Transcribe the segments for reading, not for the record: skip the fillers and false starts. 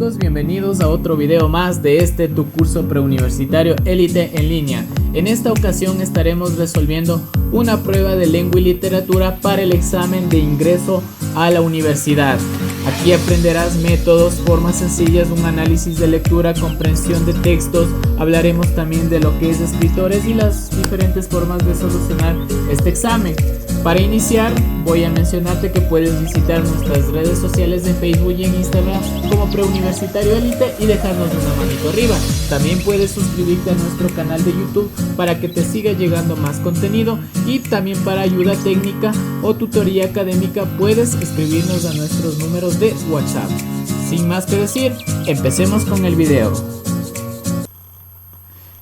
chicos, bienvenidos a otro video más de tu curso preuniversitario Élite en línea. En esta ocasión estaremos resolviendo una prueba de lengua y literatura para el examen de ingreso a la universidad. Aquí aprenderás métodos, formas sencillas, un análisis de lectura, comprensión de textos. Hablaremos también de lo que es escritores y las diferentes formas de solucionar este examen. Para iniciar, voy a mencionarte que puedes visitar nuestras redes sociales de Facebook y en Instagram como Preuniversitario Élite y dejarnos una manito arriba. También puedes suscribirte a nuestro canal de YouTube para que te siga llegando más contenido, y también para ayuda técnica o tutoría académica puedes escribirnos a nuestros números de WhatsApp. Sin más que decir, empecemos con el video.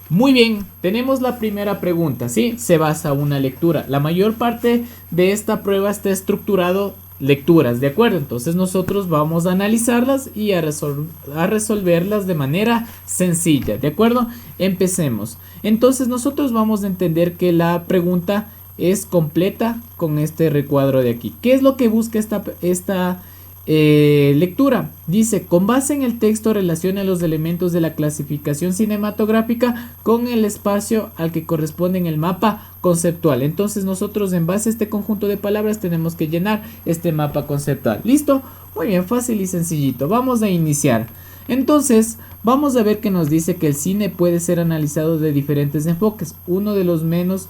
Muy bien, tenemos la primera pregunta, ¿sí? Se basa en una lectura. La mayor parte de esta prueba está estructurado lecturas, ¿de acuerdo? Entonces nosotros vamos a analizarlas y a resolverlas de manera sencilla, ¿de acuerdo? Empecemos. Entonces nosotros vamos a entender que la pregunta es completa con este recuadro de aquí. ¿Qué es lo que busca esta lectura? Dice: con base en el texto relaciona los elementos de la clasificación cinematográfica con el espacio al que corresponde en el mapa conceptual. Entonces nosotros, en base a este conjunto de palabras, tenemos que llenar este mapa conceptual. ¿Listo? Muy bien, fácil y sencillito. Vamos a iniciar. Entonces vamos a ver que nos dice que el cine puede ser analizado de diferentes enfoques. Uno de los menos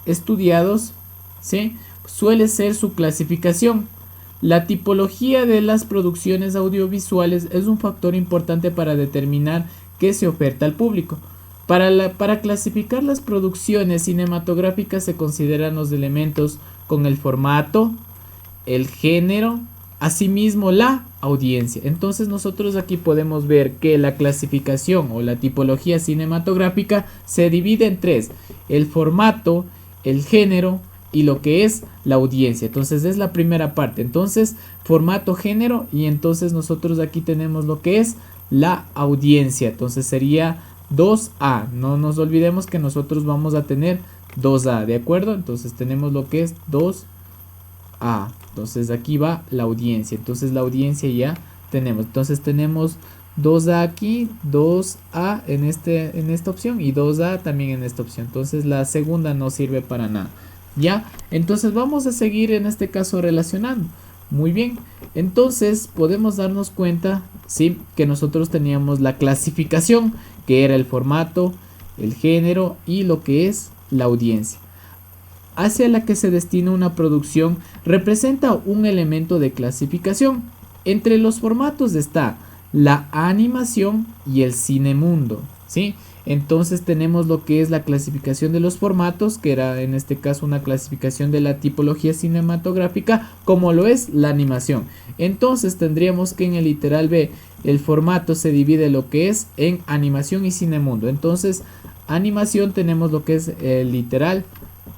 estudiados, ¿sí?, suele ser su clasificación. La tipología de las producciones audiovisuales es un factor importante para determinar qué se oferta al público. Para clasificar las producciones cinematográficas se consideran los elementos con el formato, el género, asimismo la audiencia. Entonces nosotros aquí podemos ver que la clasificación o la tipología cinematográfica se divide en tres: el formato, el género y lo que es la audiencia. Entonces es la primera parte. Entonces formato, género, y entonces nosotros aquí tenemos lo que es la audiencia. Entonces sería 2A. No nos olvidemos que nosotros vamos a tener 2A, ¿de acuerdo? Entonces tenemos lo que es 2A. Entonces aquí va la audiencia. Entonces la audiencia ya tenemos. Entonces tenemos 2A aquí, 2A en esta opción y 2A también en esta opción. Entonces la segunda no sirve para nada. Ya, entonces vamos a seguir en este caso relacionando. Muy bien, entonces podemos darnos cuenta, sí, que nosotros teníamos la clasificación, que era el formato, el género y lo que es la audiencia. Hacia la que se destina una producción representa un elemento de clasificación. Entre los formatos está la animación y el cinemundo, ¿sí? Entonces tenemos lo que es la clasificación de los formatos, que era en este caso una clasificación de la tipología cinematográfica, como lo es la animación. Entonces tendríamos que en el literal B el formato se divide lo que es en animación y cinemundo. Entonces animación tenemos lo que es el literal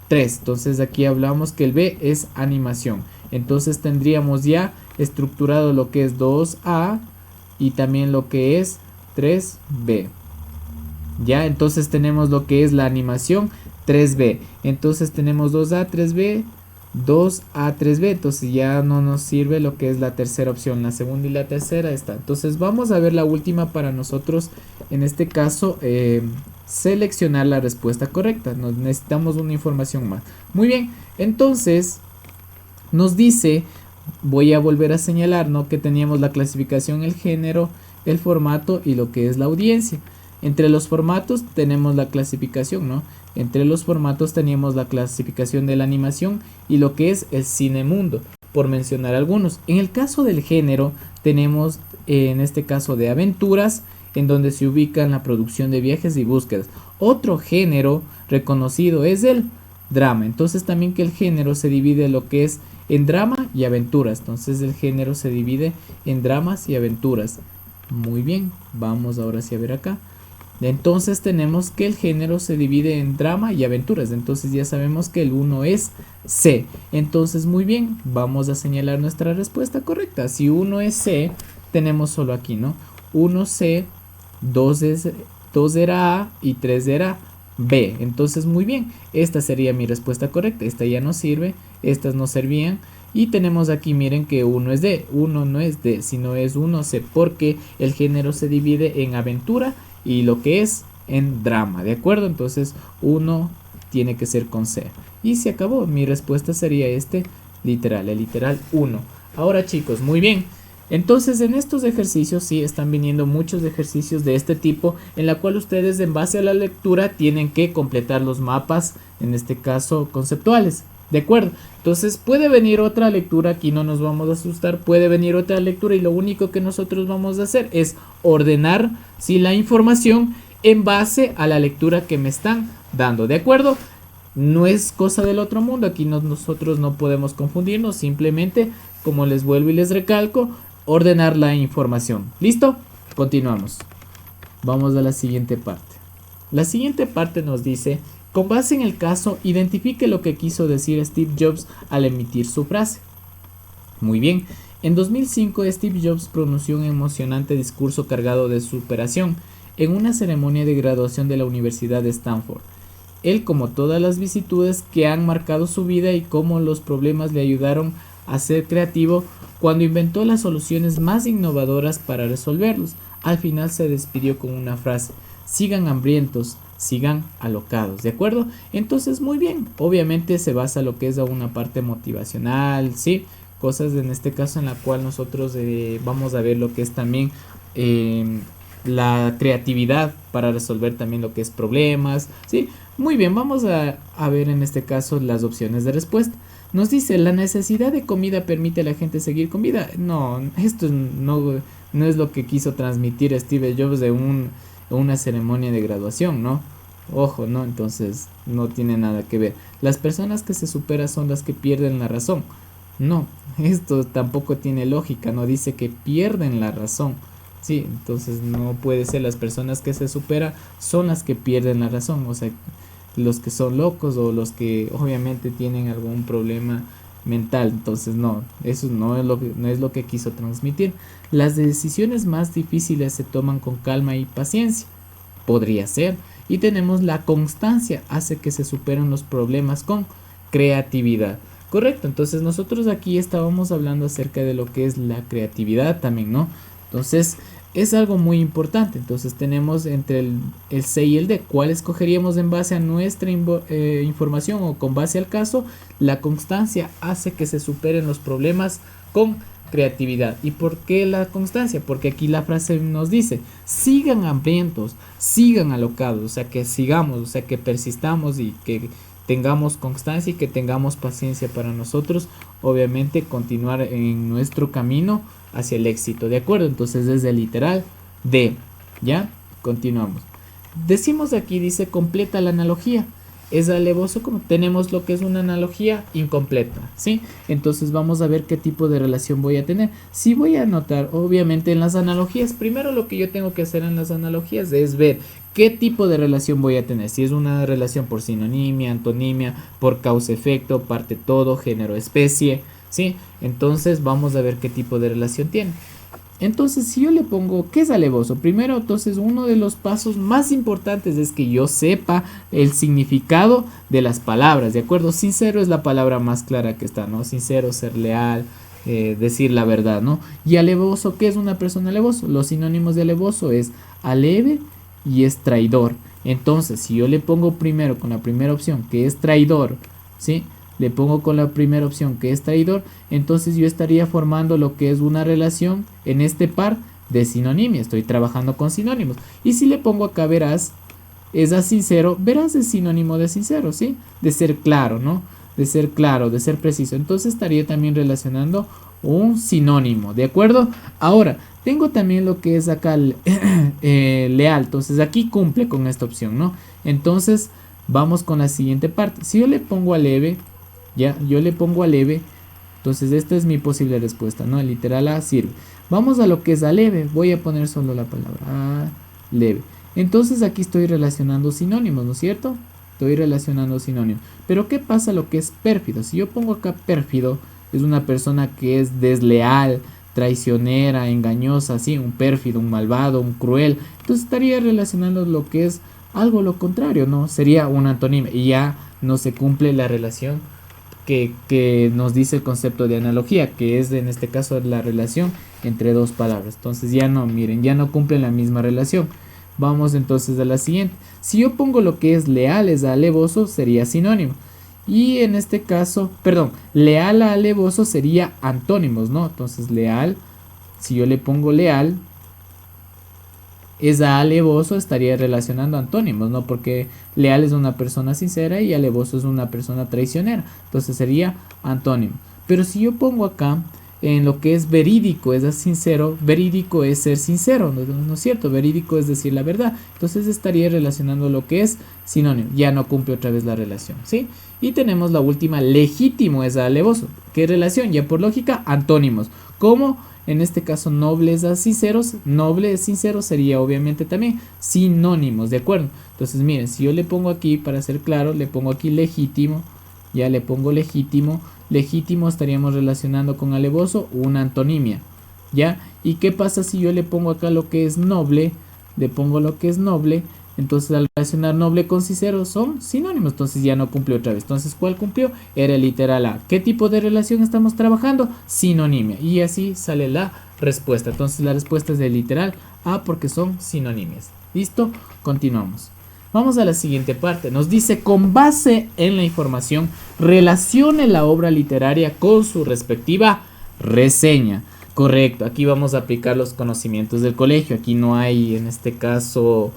3. Entonces aquí hablamos que el B es animación. Entonces tendríamos ya estructurado lo que es 2A y también lo que es 3B. Ya, entonces tenemos lo que es la animación 3B. Entonces tenemos 2A, 3B, 2A, 3B. Entonces ya no nos sirve lo que es la tercera opción. La segunda y la tercera está. Entonces vamos a ver la última para nosotros, en este caso, seleccionar la respuesta correcta. Necesitamos una información más. Muy bien, entonces nos dice, voy a volver a señalar, ¿no?, que teníamos la clasificación, el género, el formato y lo que es la audiencia. Entre los formatos tenemos la clasificación, ¿no? Entre los formatos teníamos la clasificación de la animación y lo que es el cinemundo, por mencionar algunos. En el caso del género tenemos, en este caso, de aventuras, en donde se ubica la producción de viajes y búsquedas. Otro género reconocido es el drama. Entonces también que el género se divide lo que es en drama y aventuras. Entonces el género se divide en dramas y aventuras. Muy bien, vamos ahora sí a ver acá. Entonces tenemos que el género se divide en drama y aventuras. Entonces ya sabemos que el 1 es C. Entonces muy bien, vamos a señalar nuestra respuesta correcta. Si 1 es C, tenemos solo aquí, ¿no? 1C, 2 era A y 3 era B. Entonces muy bien, esta sería mi respuesta correcta. Esta ya no sirve, estas no servían Y tenemos aquí, miren que uno es D, uno no es D, sino es 1C, porque el género se divide en aventura y lo que es en drama, ¿de acuerdo? Entonces uno tiene que ser con C. Y se acabó, mi respuesta sería este literal, el literal 1. Ahora chicos, muy bien. Entonces en estos ejercicios sí están viniendo muchos ejercicios de este tipo, en la cual ustedes en base a la lectura tienen que completar los mapas, en este caso conceptuales, ¿de acuerdo? Entonces puede venir otra lectura, aquí no nos vamos a asustar, puede venir otra lectura y lo único que nosotros vamos a hacer es ordenar ¿sí? la información en base a la lectura que me están dando, ¿de acuerdo? No es cosa del otro mundo, aquí nosotros no podemos confundirnos, simplemente, como les vuelvo y les recalco, ordenar la información. ¿Listo? Continuamos. Vamos a la siguiente parte. La siguiente parte nos dice, con base en el caso, identifique lo que quiso decir Steve Jobs al emitir su frase. Muy bien. En 2005, Steve Jobs pronunció un emocionante discurso cargado de superación en una ceremonia de graduación de la Universidad de Stanford. Él, como todas las vicisitudes que han marcado su vida y cómo los problemas le ayudaron a ser creativo, cuando inventó las soluciones más innovadoras para resolverlos, al final se despidió con una frase: sigan hambrientos, sigan alocados, ¿de acuerdo? Entonces muy bien, obviamente se basa lo que es a una parte motivacional, ¿sí? Cosas en este caso en la cual nosotros vamos a ver lo que es también la creatividad para resolver también lo que es problemas, ¿sí? Muy bien, vamos a ver en este caso las opciones de respuesta. Nos dice, ¿la necesidad de comida permite a la gente seguir con vida? No, esto no es lo que quiso transmitir Steve Jobs de una ceremonia de graduación, ¿no? Ojo, ¿no? Entonces no tiene nada que ver. Las personas que se superan son las que pierden la razón. No, esto tampoco tiene lógica, no dice que pierden la razón. Sí, entonces no puede ser, las personas que se superan son las que pierden la razón, o sea, los que son locos o los que obviamente tienen algún problema mental. Entonces no, eso no es lo que quiso transmitir. Las decisiones más difíciles se toman con calma y paciencia, podría ser. Y tenemos la constancia, hace que se superen los problemas con creatividad. Correcto, entonces nosotros aquí estábamos hablando acerca de lo que es la creatividad también, ¿no? Entonces es algo muy importante. Entonces tenemos entre el C y el D. ¿Cuál escogeríamos en base a nuestra información o con base al caso? La constancia hace que se superen los problemas con creatividad. ¿Y por qué la constancia? Porque aquí la frase nos dice, sigan hambrientos, sigan alocados, o sea que sigamos, o sea que persistamos y que tengamos constancia y que tengamos paciencia para nosotros, obviamente continuar en nuestro camino hacia el éxito, ¿de acuerdo? Entonces desde el literal D, ¿ya? Continuamos. Decimos aquí, dice, completa la analogía. Es alevoso como tenemos lo que es una analogía incompleta, ¿sí? Entonces vamos a ver qué tipo de relación voy a tener. Si voy a anotar, obviamente en las analogías, primero lo que yo tengo que hacer en las analogías es ver qué tipo de relación voy a tener. Si es una relación por sinonimia, antonimia, por causa-efecto, parte todo, género, especie, ¿sí? Entonces vamos a ver qué tipo de relación tiene. Entonces si yo le pongo, ¿qué es alevoso? Primero, entonces uno de los pasos más importantes es que yo sepa el significado de las palabras, ¿de acuerdo? Sincero es la palabra más clara que está, ¿no? Sincero, ser leal, decir la verdad, ¿no? Y alevoso, ¿qué es una persona alevoso? Los sinónimos de alevoso es aleve y es traidor. Entonces si yo le pongo primero con la primera opción, que es traidor, ¿sí? Le pongo con la primera opción que es traidor, entonces yo estaría formando lo que es una relación en este par de sinonimia. Estoy trabajando con sinónimos. Y si le pongo acá veraz, es a sincero, veraz es sinónimo de sincero, ¿sí? De ser claro, ¿no? De ser claro, de ser preciso. Entonces estaría también relacionando un sinónimo, ¿de acuerdo? Ahora, tengo también lo que es acá leal. Entonces aquí cumple con esta opción, ¿no? Entonces vamos con la siguiente parte. Si yo le pongo aleve, ya, yo le pongo aleve, entonces esta es mi posible respuesta, ¿no? El literal A sirve. Vamos a lo que es aleve, voy a poner solo la palabra leve. Entonces aquí estoy relacionando sinónimos, ¿no es cierto? Estoy relacionando sinónimos. Pero ¿qué pasa lo que es pérfido? Si yo pongo acá pérfido, es una persona que es desleal, traicionera, engañosa, ¿sí? Un pérfido, un malvado, un cruel. Entonces estaría relacionando lo que es algo lo contrario, ¿no? Sería un antónimo y ya no se cumple la relación que nos dice el concepto de analogía, que es en este caso la relación entre dos palabras. Entonces ya no, miren, ya no cumplen la misma relación. Vamos entonces a la siguiente. Si yo pongo lo que es leales a alevoso, sería sinónimo. Y en este caso, perdón, leal a alevoso sería antónimos, ¿no? Entonces leal, si yo le pongo leal, es a alevoso, estaría relacionando antónimos, ¿no? Porque leal es una persona sincera y alevoso es una persona traicionera. Entonces sería antónimo. Pero si yo pongo acá en lo que es verídico, es sincero, verídico es ser sincero, ¿no es cierto? Verídico es decir la verdad. Entonces estaría relacionando lo que es sinónimo. Ya no cumple otra vez la relación, ¿sí? Y tenemos la última, legítimo es alevoso. ¿Qué relación? Ya por lógica, antónimos. Como en este caso nobles a sinceros, noble es sincero sería obviamente también sinónimos, ¿de acuerdo? Entonces miren, si yo le pongo aquí, para ser claro, le pongo aquí legítimo, ya le pongo legítimo, legítimo estaríamos relacionando con alevoso una antonimia, ¿ya? ¿Y qué pasa si yo le pongo acá lo que es noble? Le pongo lo que es noble, entonces al relacionar noble con sincero son sinónimos, entonces ya no cumplió otra vez. Entonces, ¿cuál cumplió? Era el literal A. ¿Qué tipo de relación estamos trabajando? Sinonimia. Y así sale la respuesta. Entonces la respuesta es del literal A porque son sinónimos. ¿Listo? Continuamos. Vamos a la siguiente parte. Nos dice, con base en la información, relacione la obra literaria con su respectiva reseña. Correcto, aquí vamos a aplicar los conocimientos del colegio. Aquí no hay, en este caso,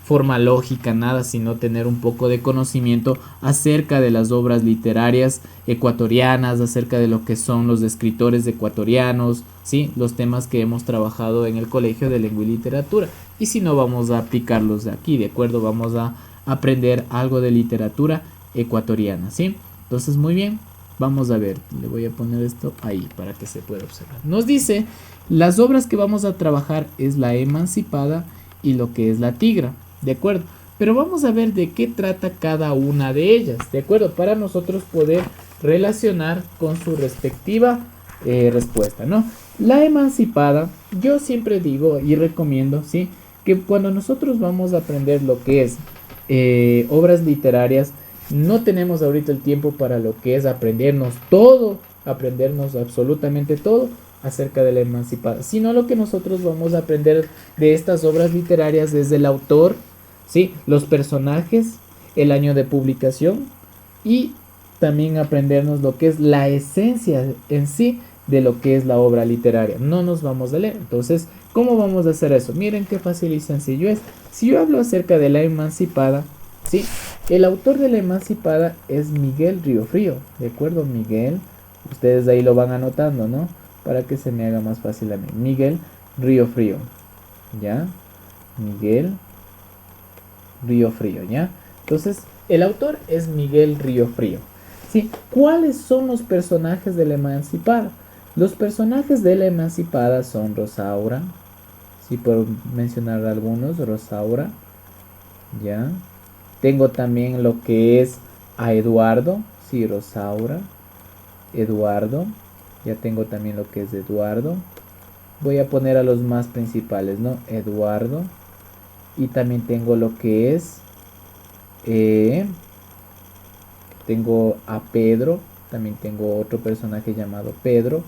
forma lógica, nada, sino tener un poco de conocimiento acerca de las obras literarias ecuatorianas, acerca de lo que son los escritores ecuatorianos, ¿sí? Los temas que hemos trabajado en el colegio de lengua y literatura. Y si no, vamos a aplicarlos de aquí, ¿de acuerdo? Vamos a aprender algo de literatura ecuatoriana, ¿sí? Entonces, muy bien, vamos a ver, le voy a poner esto ahí para que se pueda observar. Nos dice, las obras que vamos a trabajar es la Emancipada y lo que es la Tigra. ¿De acuerdo? Pero vamos a ver de qué trata cada una de ellas, ¿de acuerdo? Para nosotros poder relacionar con su respectiva respuesta, ¿no? La Emancipada, yo siempre digo y recomiendo, ¿sí? Que cuando nosotros vamos a aprender lo que es obras literarias, no tenemos ahorita el tiempo para lo que es aprendernos todo, aprendernos absolutamente todo acerca de la Emancipada, sino lo que nosotros vamos a aprender de estas obras literarias es el autor, ¿sí? Los personajes, el año de publicación y también aprendernos lo que es la esencia en sí de lo que es la obra literaria. No nos vamos a leer. Entonces, ¿cómo vamos a hacer eso? Miren qué fácil y sencillo es. Si yo hablo acerca de la Emancipada, ¿sí? El autor de la Emancipada es Miguel Riofrío, ¿de acuerdo? Miguel, ustedes ahí lo van anotando, ¿no? Para que se me haga más fácil a mí. Miguel Riofrío, ¿ya? Miguel Riofrío, ¿ya? Entonces, el autor es Miguel Riofrío, ¿sí? ¿Cuáles son los personajes de la Emancipada? Los personajes de la Emancipada son Rosaura, ¿sí? Por mencionar algunos, Rosaura, ¿ya? Tengo también lo que es a Eduardo, sí, Rosaura, Eduardo, ya tengo también lo que es Eduardo. Voy a poner a los más principales, ¿no? Eduardo. Y también tengo lo que es tengo a Pedro. También tengo otro personaje llamado Pedro.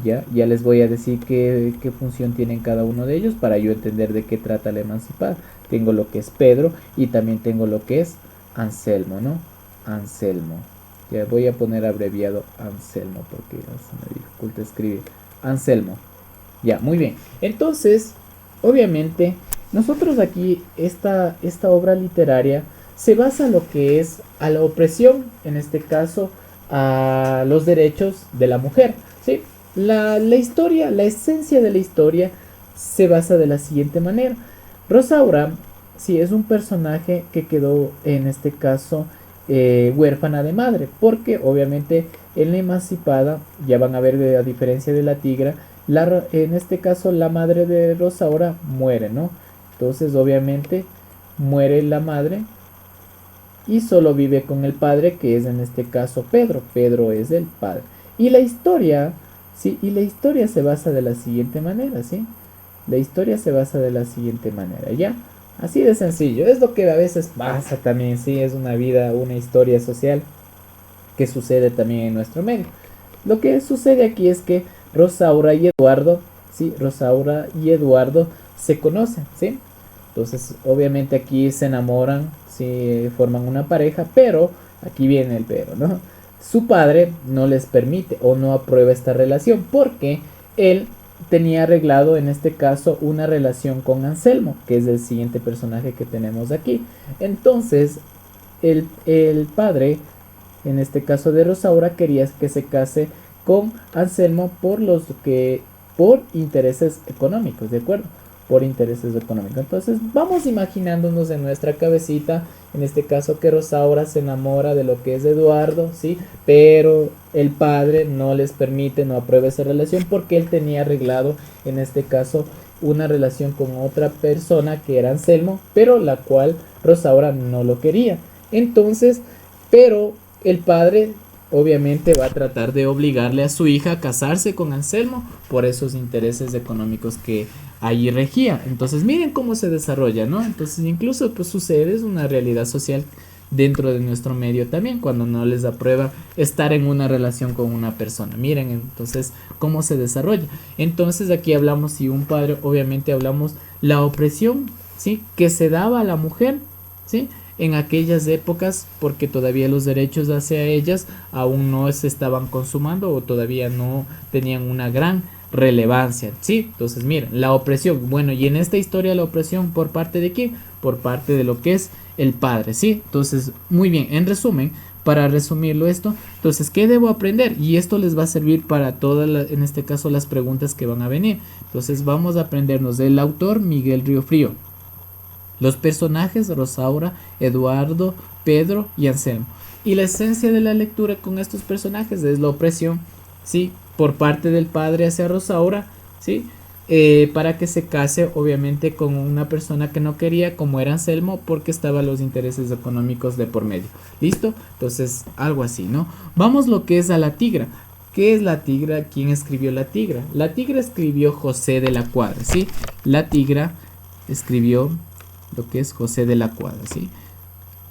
Ya les voy a decir qué función tienen cada uno de ellos para yo entender de qué trata la Emancipada. Tengo lo que es Pedro y también tengo lo que es Anselmo, ¿no? Anselmo. Ya voy a poner abreviado Anselmo porque se me dificulta escribir. Anselmo. Ya, muy bien. Entonces, obviamente, nosotros aquí, esta obra literaria se basa en lo que es a la opresión, en este caso, a los derechos de la mujer, ¿sí? La historia, la esencia de la historia se basa de la siguiente manera. Rosaura, sí, es un personaje que quedó, en este caso, huérfana de madre, porque obviamente en la Emancipada, ya van a ver a diferencia de la Tigra, en este caso la madre de Rosaura muere, ¿no? Entonces obviamente muere la madre y solo vive con el padre, que es en este caso Pedro. Pedro es el padre. Y la historia, sí, y la historia se basa de la siguiente manera, ¿sí? La historia se basa de la siguiente manera, ¿ya? Así de sencillo. Es lo que a veces pasa también, sí, es una vida, una historia social. que sucede también en nuestro medio. Lo que sucede aquí es que Rosaura y Eduardo, ¿sí? Rosaura y Eduardo se conocen, ¿sí? Entonces, obviamente aquí se enamoran, ¿sí? Forman una pareja, pero aquí viene el pero, ¿no? Su padre no les permite o no aprueba esta relación porque él tenía arreglado en este caso una relación con Anselmo, que es el siguiente personaje que tenemos aquí. Entonces, el padre, en este caso de Rosaura, quería que se case con Anselmo por intereses económicos, ¿de acuerdo? Por intereses económicos. Entonces vamos imaginándonos en nuestra cabecita, en este caso que Rosaura se enamora de lo que es Eduardo, ¿sí? Pero el padre no les permite, no aprueba esa relación porque él tenía arreglado, en este caso, una relación con otra persona que era Anselmo, pero la cual Rosaura no lo quería. Entonces, pero el padre obviamente va a tratar de obligarle a su hija a casarse con Anselmo por esos intereses económicos que allí regía. Entonces miren cómo se desarrolla, ¿no? Entonces incluso pues sucede, es una realidad social dentro de nuestro medio también cuando no les aprueba estar en una relación con una persona. Miren entonces cómo se desarrolla. Entonces aquí hablamos, si un padre, obviamente hablamos la opresión, ¿sí? Que se daba a la mujer, ¿sí? En aquellas épocas porque todavía los derechos hacia ellas aún no se estaban consumando o todavía no tenían una gran relevancia, ¿sí? Entonces miren, la opresión, bueno, y en esta historia la opresión por parte de quién, por parte de lo que es el padre, ¿sí? Entonces, muy bien, en resumen, para resumirlo esto, entonces, ¿qué debo aprender? Y esto les va a servir para todas, en este caso, las preguntas que van a venir. Entonces, vamos a aprendernos del autor Miguel Riofrío. Los personajes Rosaura, Eduardo, Pedro y Anselmo. Y la esencia de la lectura con estos personajes es la opresión, ¿sí? Por parte del padre hacia Rosaura, ¿sí? Para que se case obviamente con una persona que no quería como era Anselmo porque estaban los intereses económicos de por medio. ¿Listo? Entonces algo así, ¿no? Vamos lo que es a la tigra. ¿Qué es la tigra? ¿Quién escribió la tigra? La tigra escribió José de la Cuadra, ¿sí? La tigra escribió lo que es José de la Cuadra, ¿sí?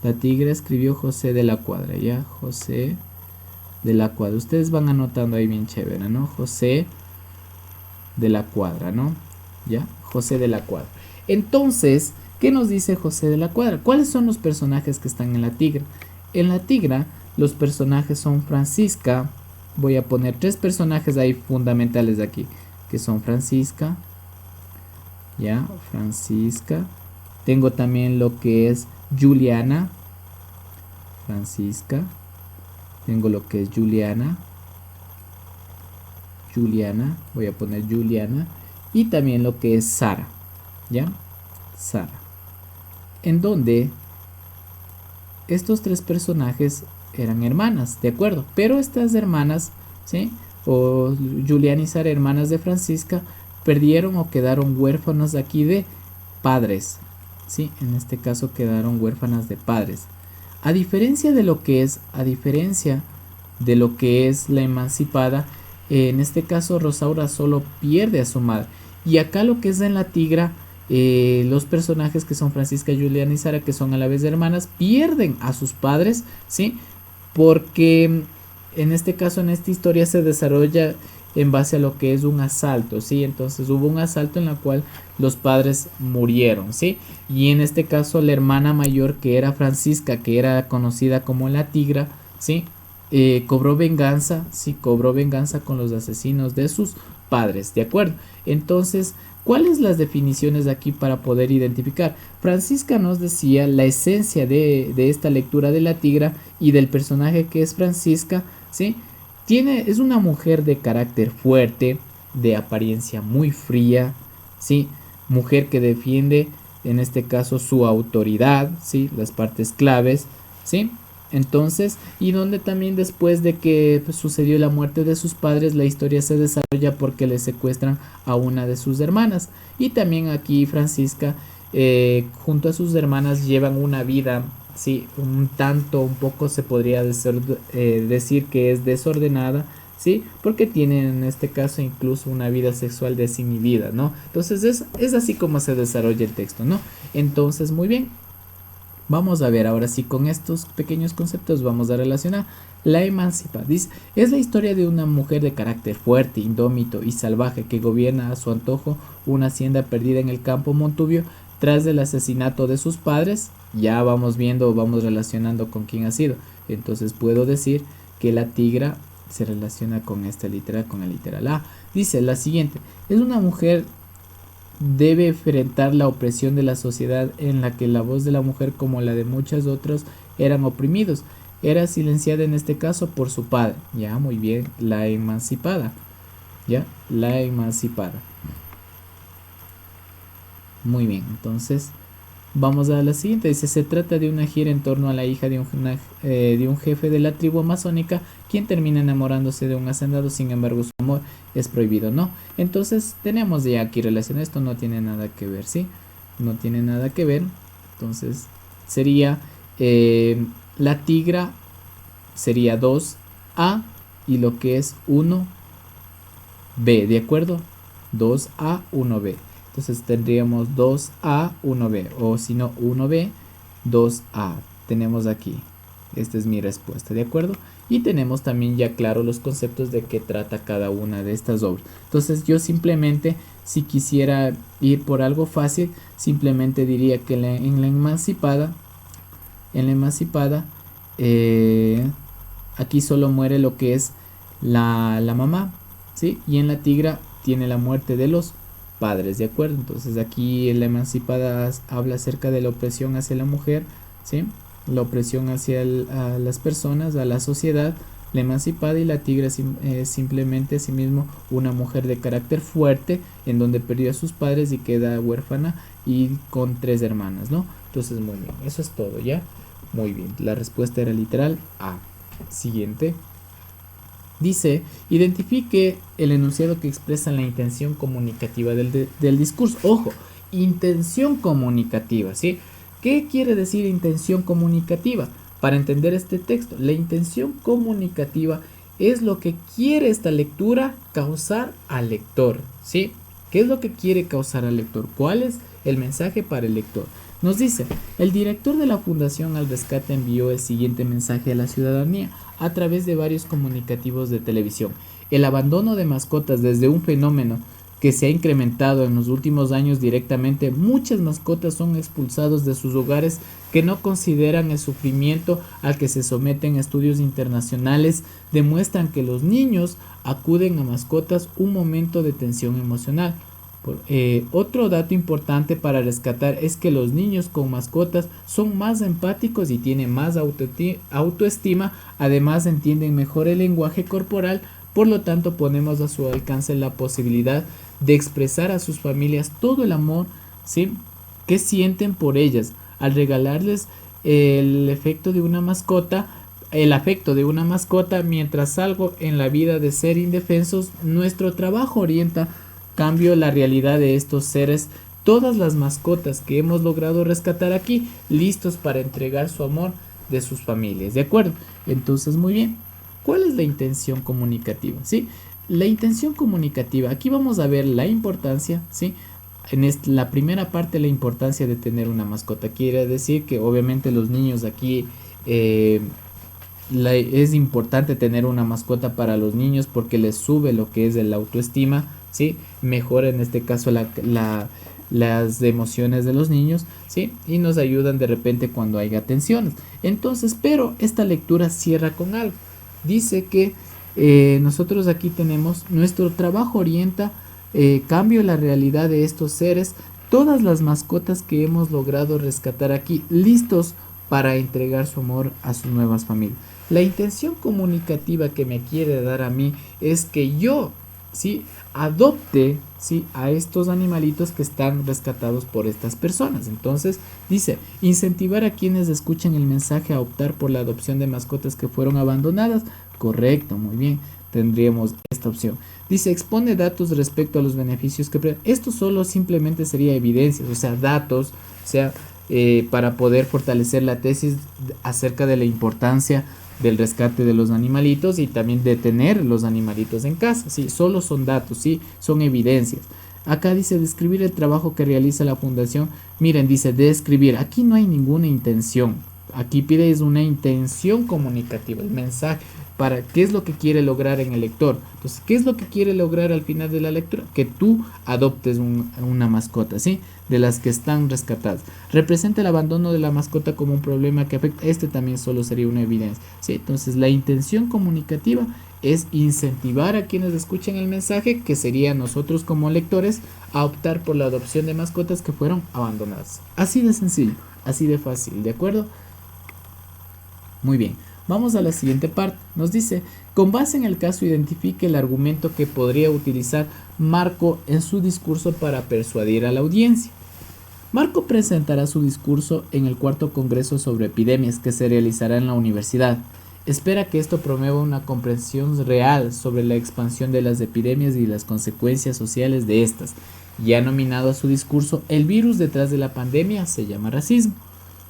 La tigra escribió José de la Cuadra, ¿ya? José de la Cuadra. Ustedes van anotando ahí bien chévere, ¿no? José de la Cuadra, ¿no? ¿Ya? José de la Cuadra. Entonces, ¿qué nos dice José de la Cuadra? ¿Cuáles son los personajes que están en la tigra? En la tigra, los personajes son Francisca. Voy a poner 3 personajes ahí fundamentales de aquí, que son Francisca, ¿ya? Francisca. Tengo también lo que es Juliana. Francisca. Tengo lo que es Juliana. Juliana. Voy a poner Juliana. Y también lo que es Sara. ¿Ya? Sara. En donde estos 3 personajes eran hermanas, ¿de acuerdo? Pero estas hermanas, ¿sí? O Juliana y Sara, hermanas de Francisca, perdieron o quedaron huérfanos aquí de padres. Sí, en este caso quedaron huérfanas de padres. A diferencia de lo que es la emancipada, en este caso Rosaura solo pierde a su madre. Y acá lo que es en la tigra, los personajes que son Francisca, Juliana y Sara, que son a la vez hermanas, pierden a sus padres, ¿sí? Porque en este caso, en esta historia se desarrolla en base a lo que es un asalto, ¿sí? Entonces hubo un asalto en el cual los padres murieron, ¿sí? Y en este caso la hermana mayor, que era Francisca, que era conocida como la tigra, ¿sí? Cobró venganza, ¿sí? Cobró venganza con los asesinos de sus padres, ¿de acuerdo? Entonces, ¿cuáles las definiciones aquí para poder identificar? Francisca nos decía la esencia de esta lectura de la tigra y del personaje que es Francisca, ¿sí? Es una mujer de carácter fuerte, de apariencia muy fría, ¿sí? Mujer que defiende, en este caso, su autoridad, ¿sí? Las partes claves, ¿sí? Entonces, y donde también después de que pues, sucedió la muerte de sus padres, la historia se desarrolla porque le secuestran a una de sus hermanas. Y también aquí Francisca, junto a sus hermanas, llevan una vida, sí, un poco se podría decir que es desordenada, sí, porque tienen en este caso incluso una vida sexual desinhibida, ¿no? Entonces es así como se desarrolla el texto, ¿no? Entonces, muy bien. Vamos a ver ahora sí con estos pequeños conceptos vamos a relacionar. La emancipada. Dice, es la historia de una mujer de carácter fuerte, indómito y salvaje que gobierna a su antojo una hacienda perdida en el campo Montubio tras el asesinato de sus padres. Ya vamos viendo, vamos relacionando con quién ha sido. Entonces puedo decir que la tigra se relaciona con esta literal, con el literal A. Dice la siguiente, es una mujer debe enfrentar la opresión de la sociedad en la que la voz de la mujer como la de muchos otros eran oprimidos. Era silenciada en este caso por su padre. Ya, muy bien, la emancipada. Ya, la emancipada. Muy bien, entonces vamos a la siguiente. Dice, se trata de una gira en torno a la hija de un jefe de la tribu amazónica, quien termina enamorándose de un hacendado, sin embargo su amor es prohibido, ¿no? Entonces tenemos ya aquí relación, esto no tiene nada que ver, ¿sí? No tiene nada que ver, entonces sería la tigra, sería 2A y lo que es 1B, ¿de acuerdo? 2A, 1B. Entonces tendríamos 2A, 1B, o si no 1B, 2A. Tenemos aquí. Esta es mi respuesta, ¿de acuerdo? Y tenemos también ya claro los conceptos de qué trata cada una de estas obras. Entonces yo simplemente, si quisiera ir por algo fácil, simplemente diría que en la emancipada, aquí solo muere lo que es la mamá, ¿sí? Y en la tigra tiene la muerte de los padres, ¿de acuerdo? Entonces aquí la emancipada habla acerca de la opresión hacia la mujer, ¿sí? La opresión hacia a las personas, a la sociedad, la emancipada, y la tigra simplemente asimismo una mujer de carácter fuerte en donde perdió a sus padres y queda huérfana y con 3 hermanas, ¿no? Entonces muy bien, eso es todo, ¿ya? Muy bien, la respuesta era literal A. Siguiente. Dice, identifique el enunciado que expresa la intención comunicativa del discurso. Ojo, intención comunicativa, ¿sí? ¿Qué quiere decir intención comunicativa? Para entender este texto, la intención comunicativa es lo que quiere esta lectura causar al lector, ¿sí? ¿Qué es lo que quiere causar al lector? ¿Cuál es el mensaje para el lector? Nos dice, el director de la Fundación al Rescate envió el siguiente mensaje a la ciudadanía a través de varios comunicativos de televisión. El abandono de mascotas desde un fenómeno que se ha incrementado en los últimos años directamente, muchas mascotas son expulsados de sus hogares que no consideran el sufrimiento al que se someten. Estudios internacionales demuestran que los niños acuden a mascotas un momento de tensión emocional. Otro dato importante para rescatar es que los niños con mascotas son más empáticos y tienen más autoestima, además entienden mejor el lenguaje corporal, por lo tanto ponemos a su alcance la posibilidad de expresar a sus familias todo el amor, ¿sí?, que sienten por ellas, al regalarles el afecto de una mascota, mientras algo en la vida de ser indefensos. Nuestro trabajo orienta cambio la realidad de estos seres, todas las mascotas que hemos logrado rescatar aquí, listos para entregar su amor de sus familias, ¿de acuerdo? Entonces, muy bien, ¿cuál es la intención comunicativa? ¿Sí? La intención comunicativa, aquí vamos a ver la importancia, ¿sí? En la primera parte, la importancia de tener una mascota. Quiere decir que obviamente los niños aquí es importante tener una mascota para los niños porque les sube lo que es el autoestima, ¿sí? Mejora en este caso las emociones de los niños, ¿sí? Y nos ayudan de repente cuando haya tensiones. Entonces, pero esta lectura cierra con algo. Dice que nosotros aquí tenemos, nuestro trabajo orienta cambio la realidad de estos seres, todas las mascotas que hemos logrado rescatar aquí, listos para entregar su amor a sus nuevas familias. La intención comunicativa que me quiere dar a mí es que yo, ¿sí?, adopte, ¿sí?, a estos animalitos que están rescatados por estas personas. Entonces dice, incentivar a quienes escuchen el mensaje a optar por la adopción de mascotas que fueron abandonadas. Correcto, muy bien, tendríamos esta opción. Dice, expone datos respecto a los beneficios que... Esto solo simplemente sería evidencias, o sea, datos, o sea, para poder fortalecer la tesis acerca de la importancia del rescate de los animalitos y también de tener los animalitos en casa. Sí, solo son datos, sí, son evidencias. Acá dice describir el trabajo que realiza la fundación. Miren, dice describir. Aquí no hay ninguna intención. Aquí pide es una intención comunicativa, el mensaje, para qué es lo que quiere lograr en el lector. Entonces, ¿qué es lo que quiere lograr al final de la lectura? Que tú adoptes una mascota, ¿sí? De las que están rescatadas. Representa el abandono de la mascota como un problema que afecta. Este también solo sería una evidencia, ¿sí? Entonces, la intención comunicativa es incentivar a quienes escuchen el mensaje, que sería nosotros como lectores, a optar por la adopción de mascotas que fueron abandonadas. Así de sencillo, así de fácil, ¿de acuerdo? Muy bien, vamos a la siguiente parte. Nos dice, con base en el caso, identifique el argumento que podría utilizar Marco en su discurso para persuadir a la audiencia. Marco presentará su discurso en el cuarto congreso sobre epidemias que se realizará en la universidad. Espera que esto promueva una comprensión real sobre la expansión de las epidemias y las consecuencias sociales de estas. Ya nominado a su discurso, el virus detrás de la pandemia se llama racismo.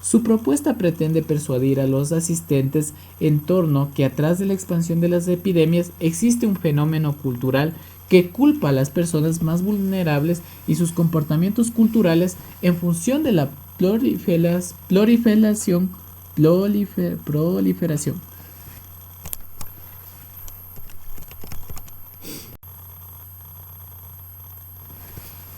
Su propuesta pretende persuadir a los asistentes en torno que atrás de la expansión de las epidemias existe un fenómeno cultural que culpa a las personas más vulnerables y sus comportamientos culturales en función de la proliferación.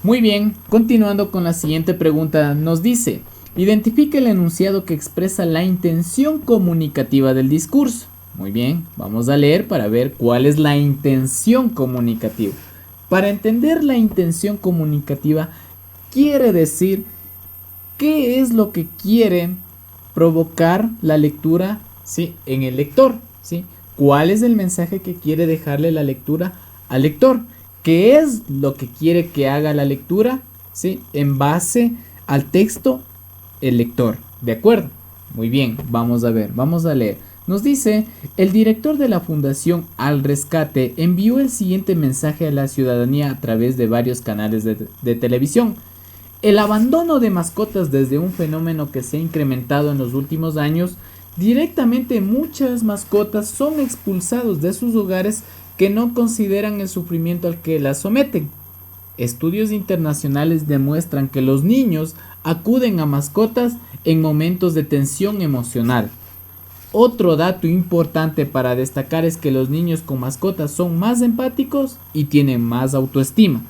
Muy bien, continuando con la siguiente pregunta, nos dice, identifica el enunciado que expresa la intención comunicativa del discurso. Muy bien, vamos a leer para ver cuál es la intención comunicativa. Para entender la intención comunicativa, quiere decir qué es lo que quiere provocar la lectura, ¿sí?, en el lector, ¿sí? ¿Cuál es el mensaje que quiere dejarle la lectura al lector? ¿Qué es lo que quiere que haga la lectura, ¿sí?, en base al texto el lector? ¿De acuerdo? Muy bien, vamos a ver, vamos a leer. Nos dice, el director de la Fundación Al Rescate envió el siguiente mensaje a la ciudadanía a través de varios canales de televisión. El abandono de mascotas desde un fenómeno que se ha incrementado en los últimos años. Directamente muchas mascotas son expulsados de sus hogares que no consideran el sufrimiento al que las someten. Estudios internacionales demuestran que los niños acuden a mascotas en momentos de tensión emocional. Otro dato importante para destacar es que los niños con mascotas son más empáticos y tienen más autoestima.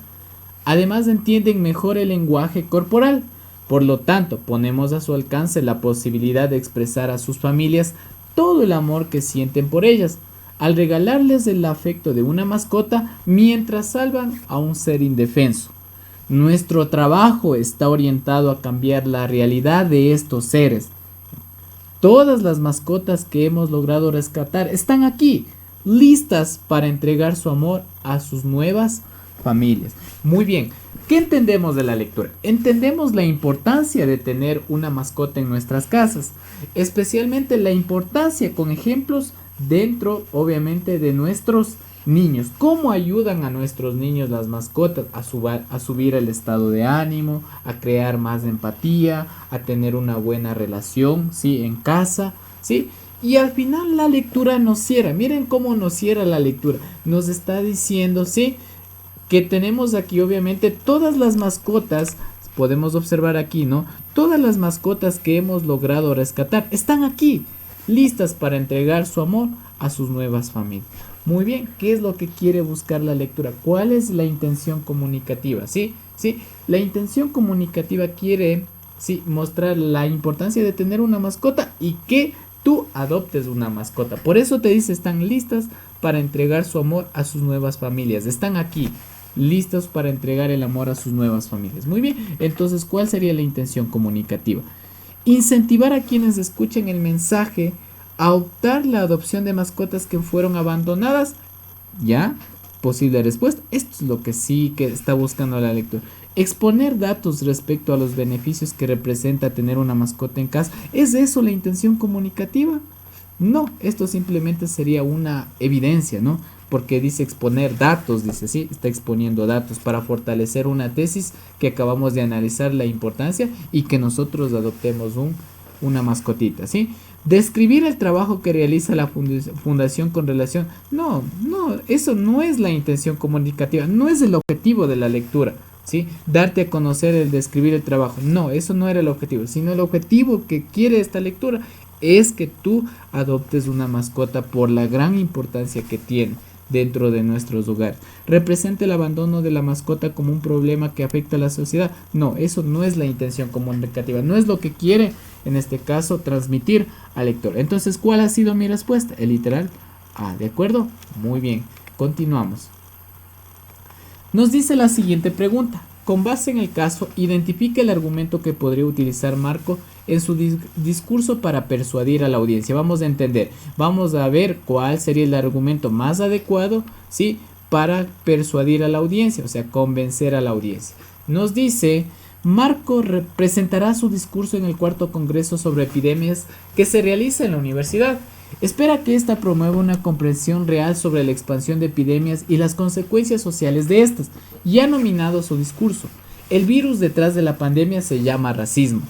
Además entienden mejor el lenguaje corporal. Por lo tanto, ponemos a su alcance la posibilidad de expresar a sus familias todo el amor que sienten por ellas, al regalarles el afecto de una mascota mientras salvan a un ser indefenso. Nuestro trabajo está orientado a cambiar la realidad de estos seres. Todas las mascotas que hemos logrado rescatar están aquí, listas para entregar su amor a sus nuevas familias. Muy bien, ¿qué entendemos de la lectura? Entendemos la importancia de tener una mascota en nuestras casas, especialmente la importancia con ejemplos dentro, obviamente, de nuestros niños. ¿Cómo ayudan a nuestros niños las mascotas a subir el estado de ánimo, a crear más empatía, a tener una buena relación, ¿sí?, en casa, ¿sí? Y al final la lectura nos cierra. Miren cómo nos cierra la lectura. Nos está diciendo, ¿sí?, que tenemos aquí obviamente todas las mascotas, podemos observar aquí, ¿no? Todas las mascotas que hemos logrado rescatar están aquí, listas para entregar su amor a sus nuevas familias. Muy bien, ¿qué es lo que quiere buscar la lectura? ¿Cuál es la intención comunicativa? ¿Sí? ¿Sí? La intención comunicativa quiere, sí, mostrar la importancia de tener una mascota y que tú adoptes una mascota. Por eso te dice, están listas para entregar su amor a sus nuevas familias. Están aquí, listos para entregar el amor a sus nuevas familias. Muy bien, entonces, ¿cuál sería la intención comunicativa? Incentivar a quienes escuchen el mensaje a optar la adopción de mascotas que fueron abandonadas. ¿Ya? Posible respuesta. Esto es lo que sí que está buscando la lectura. Exponer datos respecto a los beneficios que representa tener una mascota en casa. ¿Es eso la intención comunicativa? No, esto simplemente sería una evidencia, ¿no? Porque dice exponer datos, dice, sí, está exponiendo datos para fortalecer una tesis que acabamos de analizar la importancia y que nosotros adoptemos una mascotita, ¿sí? Describir el trabajo que realiza la fundación con relación. No, eso no es la intención comunicativa, no es el objetivo de la lectura, ¿sí? Darte a conocer el describir el trabajo. No, eso no era el objetivo, sino el objetivo que quiere esta lectura es que tú adoptes una mascota por la gran importancia que tiene dentro de nuestros hogares. ¿Representa el abandono de la mascota como un problema que afecta a la sociedad? No, eso no es la intención comunicativa, no es lo que quiere en este caso transmitir al lector. Entonces, ¿cuál ha sido mi respuesta? El literal A, ¿de acuerdo? Muy bien, continuamos. Nos dice la siguiente pregunta. Con base en el caso, identifica el argumento que podría utilizar Marco en su discurso para persuadir a la audiencia. Vamos a entender, vamos a ver cuál sería el argumento más adecuado, ¿sí? Para persuadir a la audiencia, o sea, convencer a la audiencia. Nos dice, Marco presentará su discurso en el cuarto congreso sobre epidemias que se realiza en la universidad. Espera que ésta promueva una comprensión real sobre la expansión de epidemias y las consecuencias sociales de estas, y ha nominado su discurso. El virus detrás de la pandemia se llama racismo.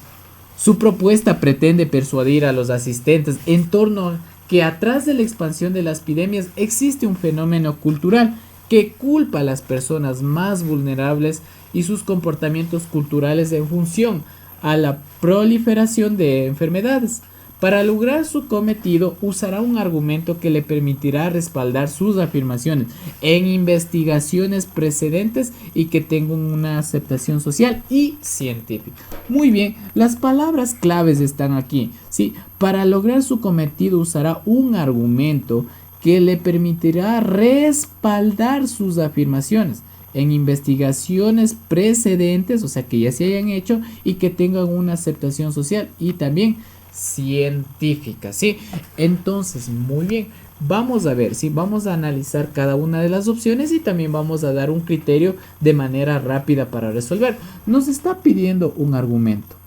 Su propuesta pretende persuadir a los asistentes en torno a que atrás de la expansión de las epidemias existe un fenómeno cultural que culpa a las personas más vulnerables y sus comportamientos culturales en función a la proliferación de enfermedades. Para lograr su cometido, usará un argumento que le permitirá respaldar sus afirmaciones en investigaciones precedentes y que tengan una aceptación social y científica. Muy bien, las palabras claves están aquí, ¿sí? Para lograr su cometido, usará un argumento que le permitirá respaldar sus afirmaciones en investigaciones precedentes, o sea, que ya se hayan hecho y que tengan una aceptación social y también científica, ¿sí? Entonces, muy bien, vamos a ver, ¿sí? Vamos a analizar cada una de las opciones y también vamos a dar un criterio de manera rápida para resolver. Nos está pidiendo un argumento,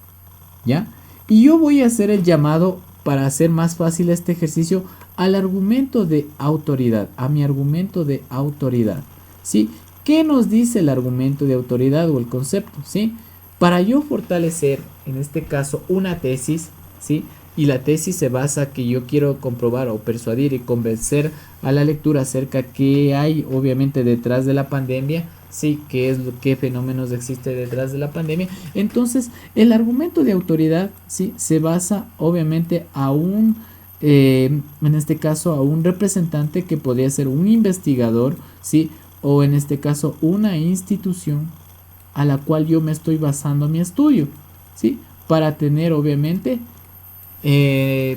¿ya? Y yo voy a hacer el llamado para hacer más fácil este ejercicio al argumento de autoridad, a mi argumento de autoridad, ¿sí? ¿Qué nos dice el argumento de autoridad o el concepto, ¿sí? Para yo fortalecer, en este caso, una tesis, ¿sí? Y la tesis se basa que yo quiero comprobar o persuadir y convencer a la lectura acerca que hay obviamente detrás de la pandemia, sí, qué fenómenos existe detrás de la pandemia. Entonces, el argumento de autoridad, sí, se basa obviamente a en este caso a un representante que podría ser un investigador, sí, o en este caso una institución a la cual yo me estoy basando mi estudio, sí, para tener obviamente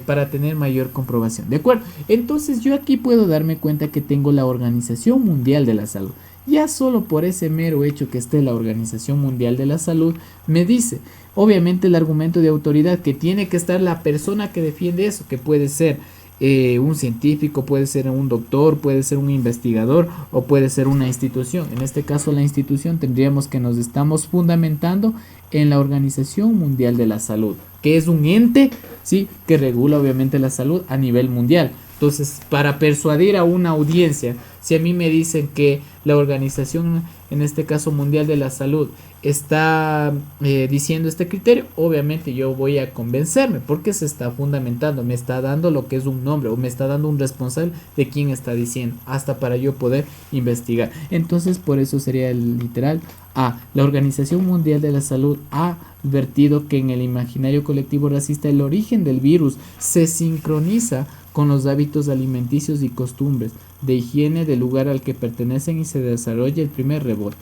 para tener mayor comprobación, ¿de acuerdo? Entonces yo aquí puedo darme cuenta que tengo la Organización Mundial de la Salud. Ya solo por ese mero hecho que esté la Organización Mundial de la Salud me dice, obviamente, el argumento de autoridad, que tiene que estar la persona que defiende eso, que puede ser un científico, puede ser un doctor, puede ser un investigador o puede ser una institución. En este caso la institución tendríamos que nos estamos fundamentando en la Organización Mundial de la Salud, que es un ente, ¿sí?, que regula obviamente la salud a nivel mundial. Entonces, para persuadir a una audiencia, si a mí me dicen que la Organización, en este caso Mundial de la Salud, está diciendo este criterio, obviamente yo voy a convencerme porque se está fundamentando, me está dando lo que es un nombre o me está dando un responsable de quién está diciendo, hasta para yo poder investigar. Entonces, por eso sería el literal A. La Organización Mundial de la Salud ha advertido que en el imaginario colectivo racista el origen del virus se sincroniza con los hábitos alimenticios y costumbres de higiene del lugar al que pertenecen y se desarrolla el primer rebote.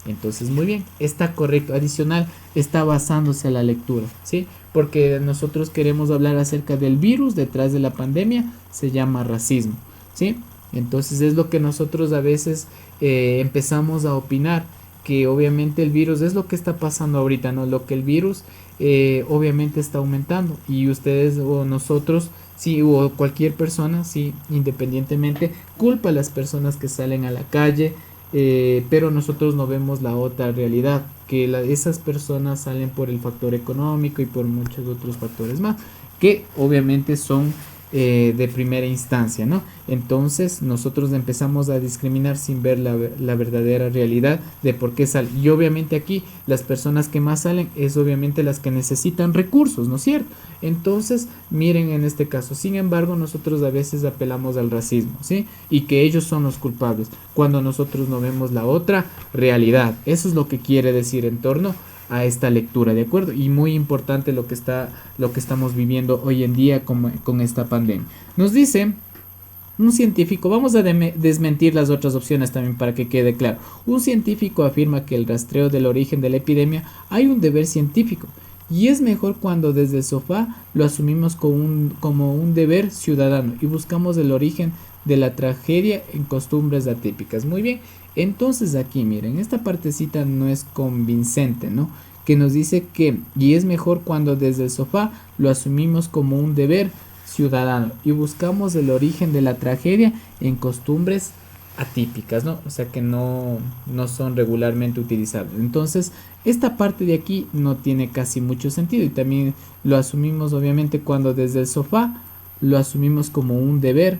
Entonces, muy bien, está correcto. Adicional, está basándose a la lectura, ¿sí? Porque nosotros queremos hablar acerca del virus detrás de la pandemia, se llama racismo, ¿sí? Entonces es lo que nosotros a veces empezamos a opinar, que obviamente el virus es lo que está pasando ahorita, ¿no? Lo que el virus obviamente está aumentando y ustedes o nosotros, sí, o cualquier persona, sí, independientemente, culpa a las personas que salen a la calle, pero nosotros no vemos la otra realidad, que esas personas salen por el factor económico y por muchos otros factores más, que obviamente son de primera instancia, ¿no? Entonces nosotros empezamos a discriminar sin ver la verdadera realidad de por qué sale. Y obviamente aquí las personas que más salen es obviamente las que necesitan recursos, ¿no es cierto? Entonces, miren en este caso, sin embargo, nosotros a veces apelamos al racismo, ¿sí? Y que ellos son los culpables, cuando nosotros no vemos la otra realidad. Eso es lo que quiere decir en torno a esta lectura, ¿de acuerdo? Y muy importante lo que estamos viviendo hoy en día con esta pandemia. Nos dice un científico, vamos a desmentir las otras opciones también para que quede claro. Un científico afirma que el rastreo del origen de la epidemia hay un deber científico y es mejor cuando desde el sofá lo asumimos como un deber ciudadano y buscamos el origen de la tragedia en costumbres atípicas. Muy bien, entonces aquí miren, esta partecita no es convincente, ¿no? Que nos dice que, y es mejor cuando desde el sofá lo asumimos como un deber ciudadano y buscamos el origen de la tragedia en costumbres atípicas, ¿no? O sea que no son regularmente utilizables. Entonces, esta parte de aquí no tiene casi mucho sentido y también lo asumimos obviamente cuando desde el sofá lo asumimos como un deber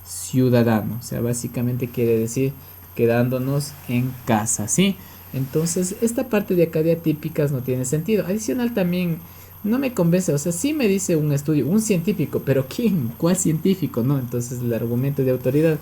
ciudadano. O sea, básicamente quiere decir quedándonos en casa, ¿sí? Entonces, esta parte de acá de atípicas no tiene sentido. Adicional también no me convence, o sea, sí me dice un estudio, un científico, pero ¿quién? ¿Cuál científico? No, entonces el argumento de autoridad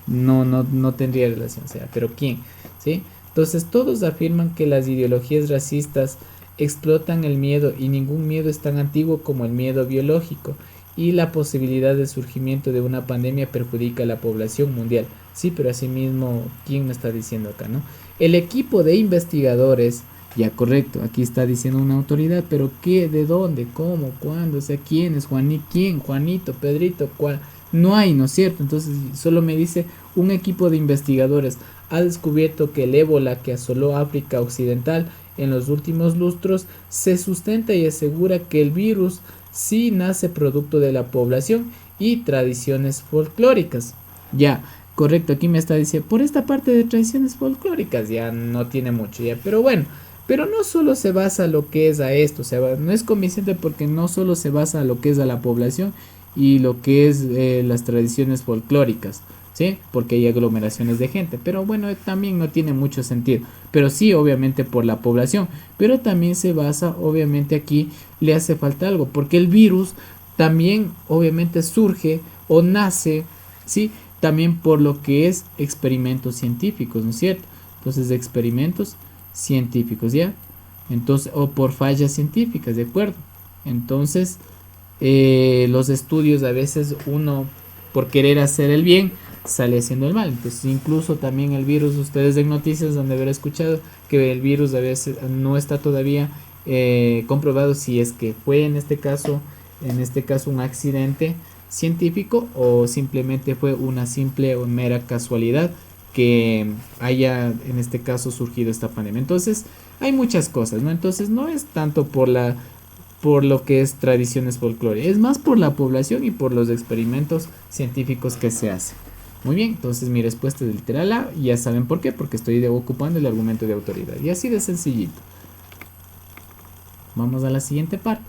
no tendría relación, o sea, pero ¿quién? ¿Sí? Entonces todos afirman que las ideologías racistas explotan el miedo y ningún miedo es tan antiguo como el miedo biológico y la posibilidad de surgimiento de una pandemia perjudica a la población mundial. Sí, pero asimismo, ¿quién me está diciendo acá, no? El equipo de investigadores, ya correcto, aquí está diciendo una autoridad, pero ¿qué? ¿De dónde? ¿Cómo? ¿Cuándo? O sea, ¿quién es ¿Quién? Juanito, Pedrito, ¿cuál? No hay, ¿no es cierto? Entonces solo me dice un equipo de investigadores ha descubierto que el ébola que asoló África Occidental en los últimos lustros se sustenta y asegura que el virus sí nace producto de la población y tradiciones folclóricas. Ya, correcto, aquí me está diciendo, por esta parte de tradiciones folclóricas ya no tiene mucho ya, pero bueno, pero no solo se basa lo que es a esto, o sea, no es convincente porque no solo se basa a lo que es a la población y lo que es las tradiciones folclóricas, ¿sí? Porque hay aglomeraciones de gente, pero bueno, también no tiene mucho sentido, pero sí obviamente por la población, pero también se basa, obviamente aquí le hace falta algo, porque el virus también obviamente surge o nace, ¿sí? También por lo que es experimentos científicos, ¿no es cierto? Entonces, experimentos científicos, ¿ya? Entonces, o por fallas científicas, ¿de acuerdo? Entonces, los estudios a veces uno, por querer hacer el bien, sale haciendo el mal. Entonces, incluso también el virus, ustedes en noticias han de haber escuchado que el virus a veces no está todavía comprobado si es que fue en este caso un accidente científico o simplemente fue una simple o mera casualidad que haya en este caso surgido esta pandemia. Entonces hay muchas cosas, ¿no? Entonces no es tanto por lo que es tradiciones folclóricas, es más por la población y por los experimentos científicos que se hacen. Muy bien, entonces mi respuesta es literal A, y ya saben por qué, porque estoy ocupando el argumento de autoridad, y así de sencillito. Vamos a la siguiente parte.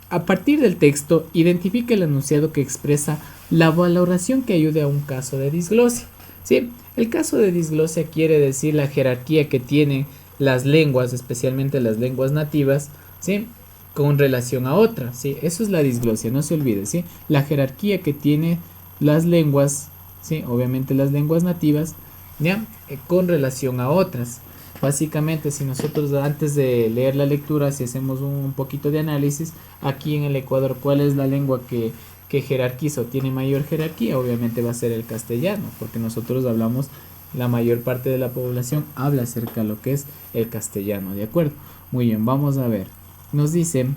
A partir del texto, identifica el enunciado que expresa la valoración que ayude a un caso de disglosia. ¿Sí? El caso de disglosia quiere decir la jerarquía que tienen las lenguas, especialmente las lenguas nativas, ¿sí? Con relación a otras, ¿sí? Eso es la disglosia, no se olvide, ¿sí? La jerarquía que tiene las lenguas, ¿sí? Obviamente las lenguas nativas, ¿ya? Con relación a otras. Básicamente, si nosotros antes de leer la lectura, si hacemos un poquito de análisis, aquí en el Ecuador, ¿cuál es la lengua que jerarquiza o tiene mayor jerarquía? Obviamente va a ser el castellano, porque nosotros hablamos, la mayor parte de la población habla acerca de lo que es el castellano, ¿de acuerdo? Muy bien, vamos a ver. Nos dice,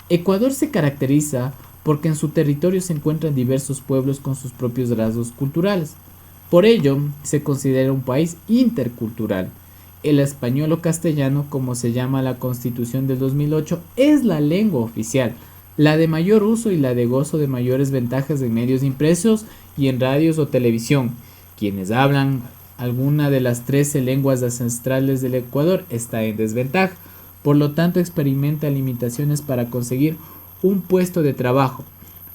Ecuador se caracteriza porque en su territorio se encuentran diversos pueblos con sus propios rasgos culturales. Por ello, se considera un país intercultural. El español o castellano, como se llama la Constitución del 2008, es la lengua oficial, la de mayor uso y la de gozo de mayores ventajas en medios impresos y en radios o televisión. Quienes hablan alguna de las 13 lenguas ancestrales del Ecuador está en desventaja, por lo tanto experimenta limitaciones para conseguir un puesto de trabajo.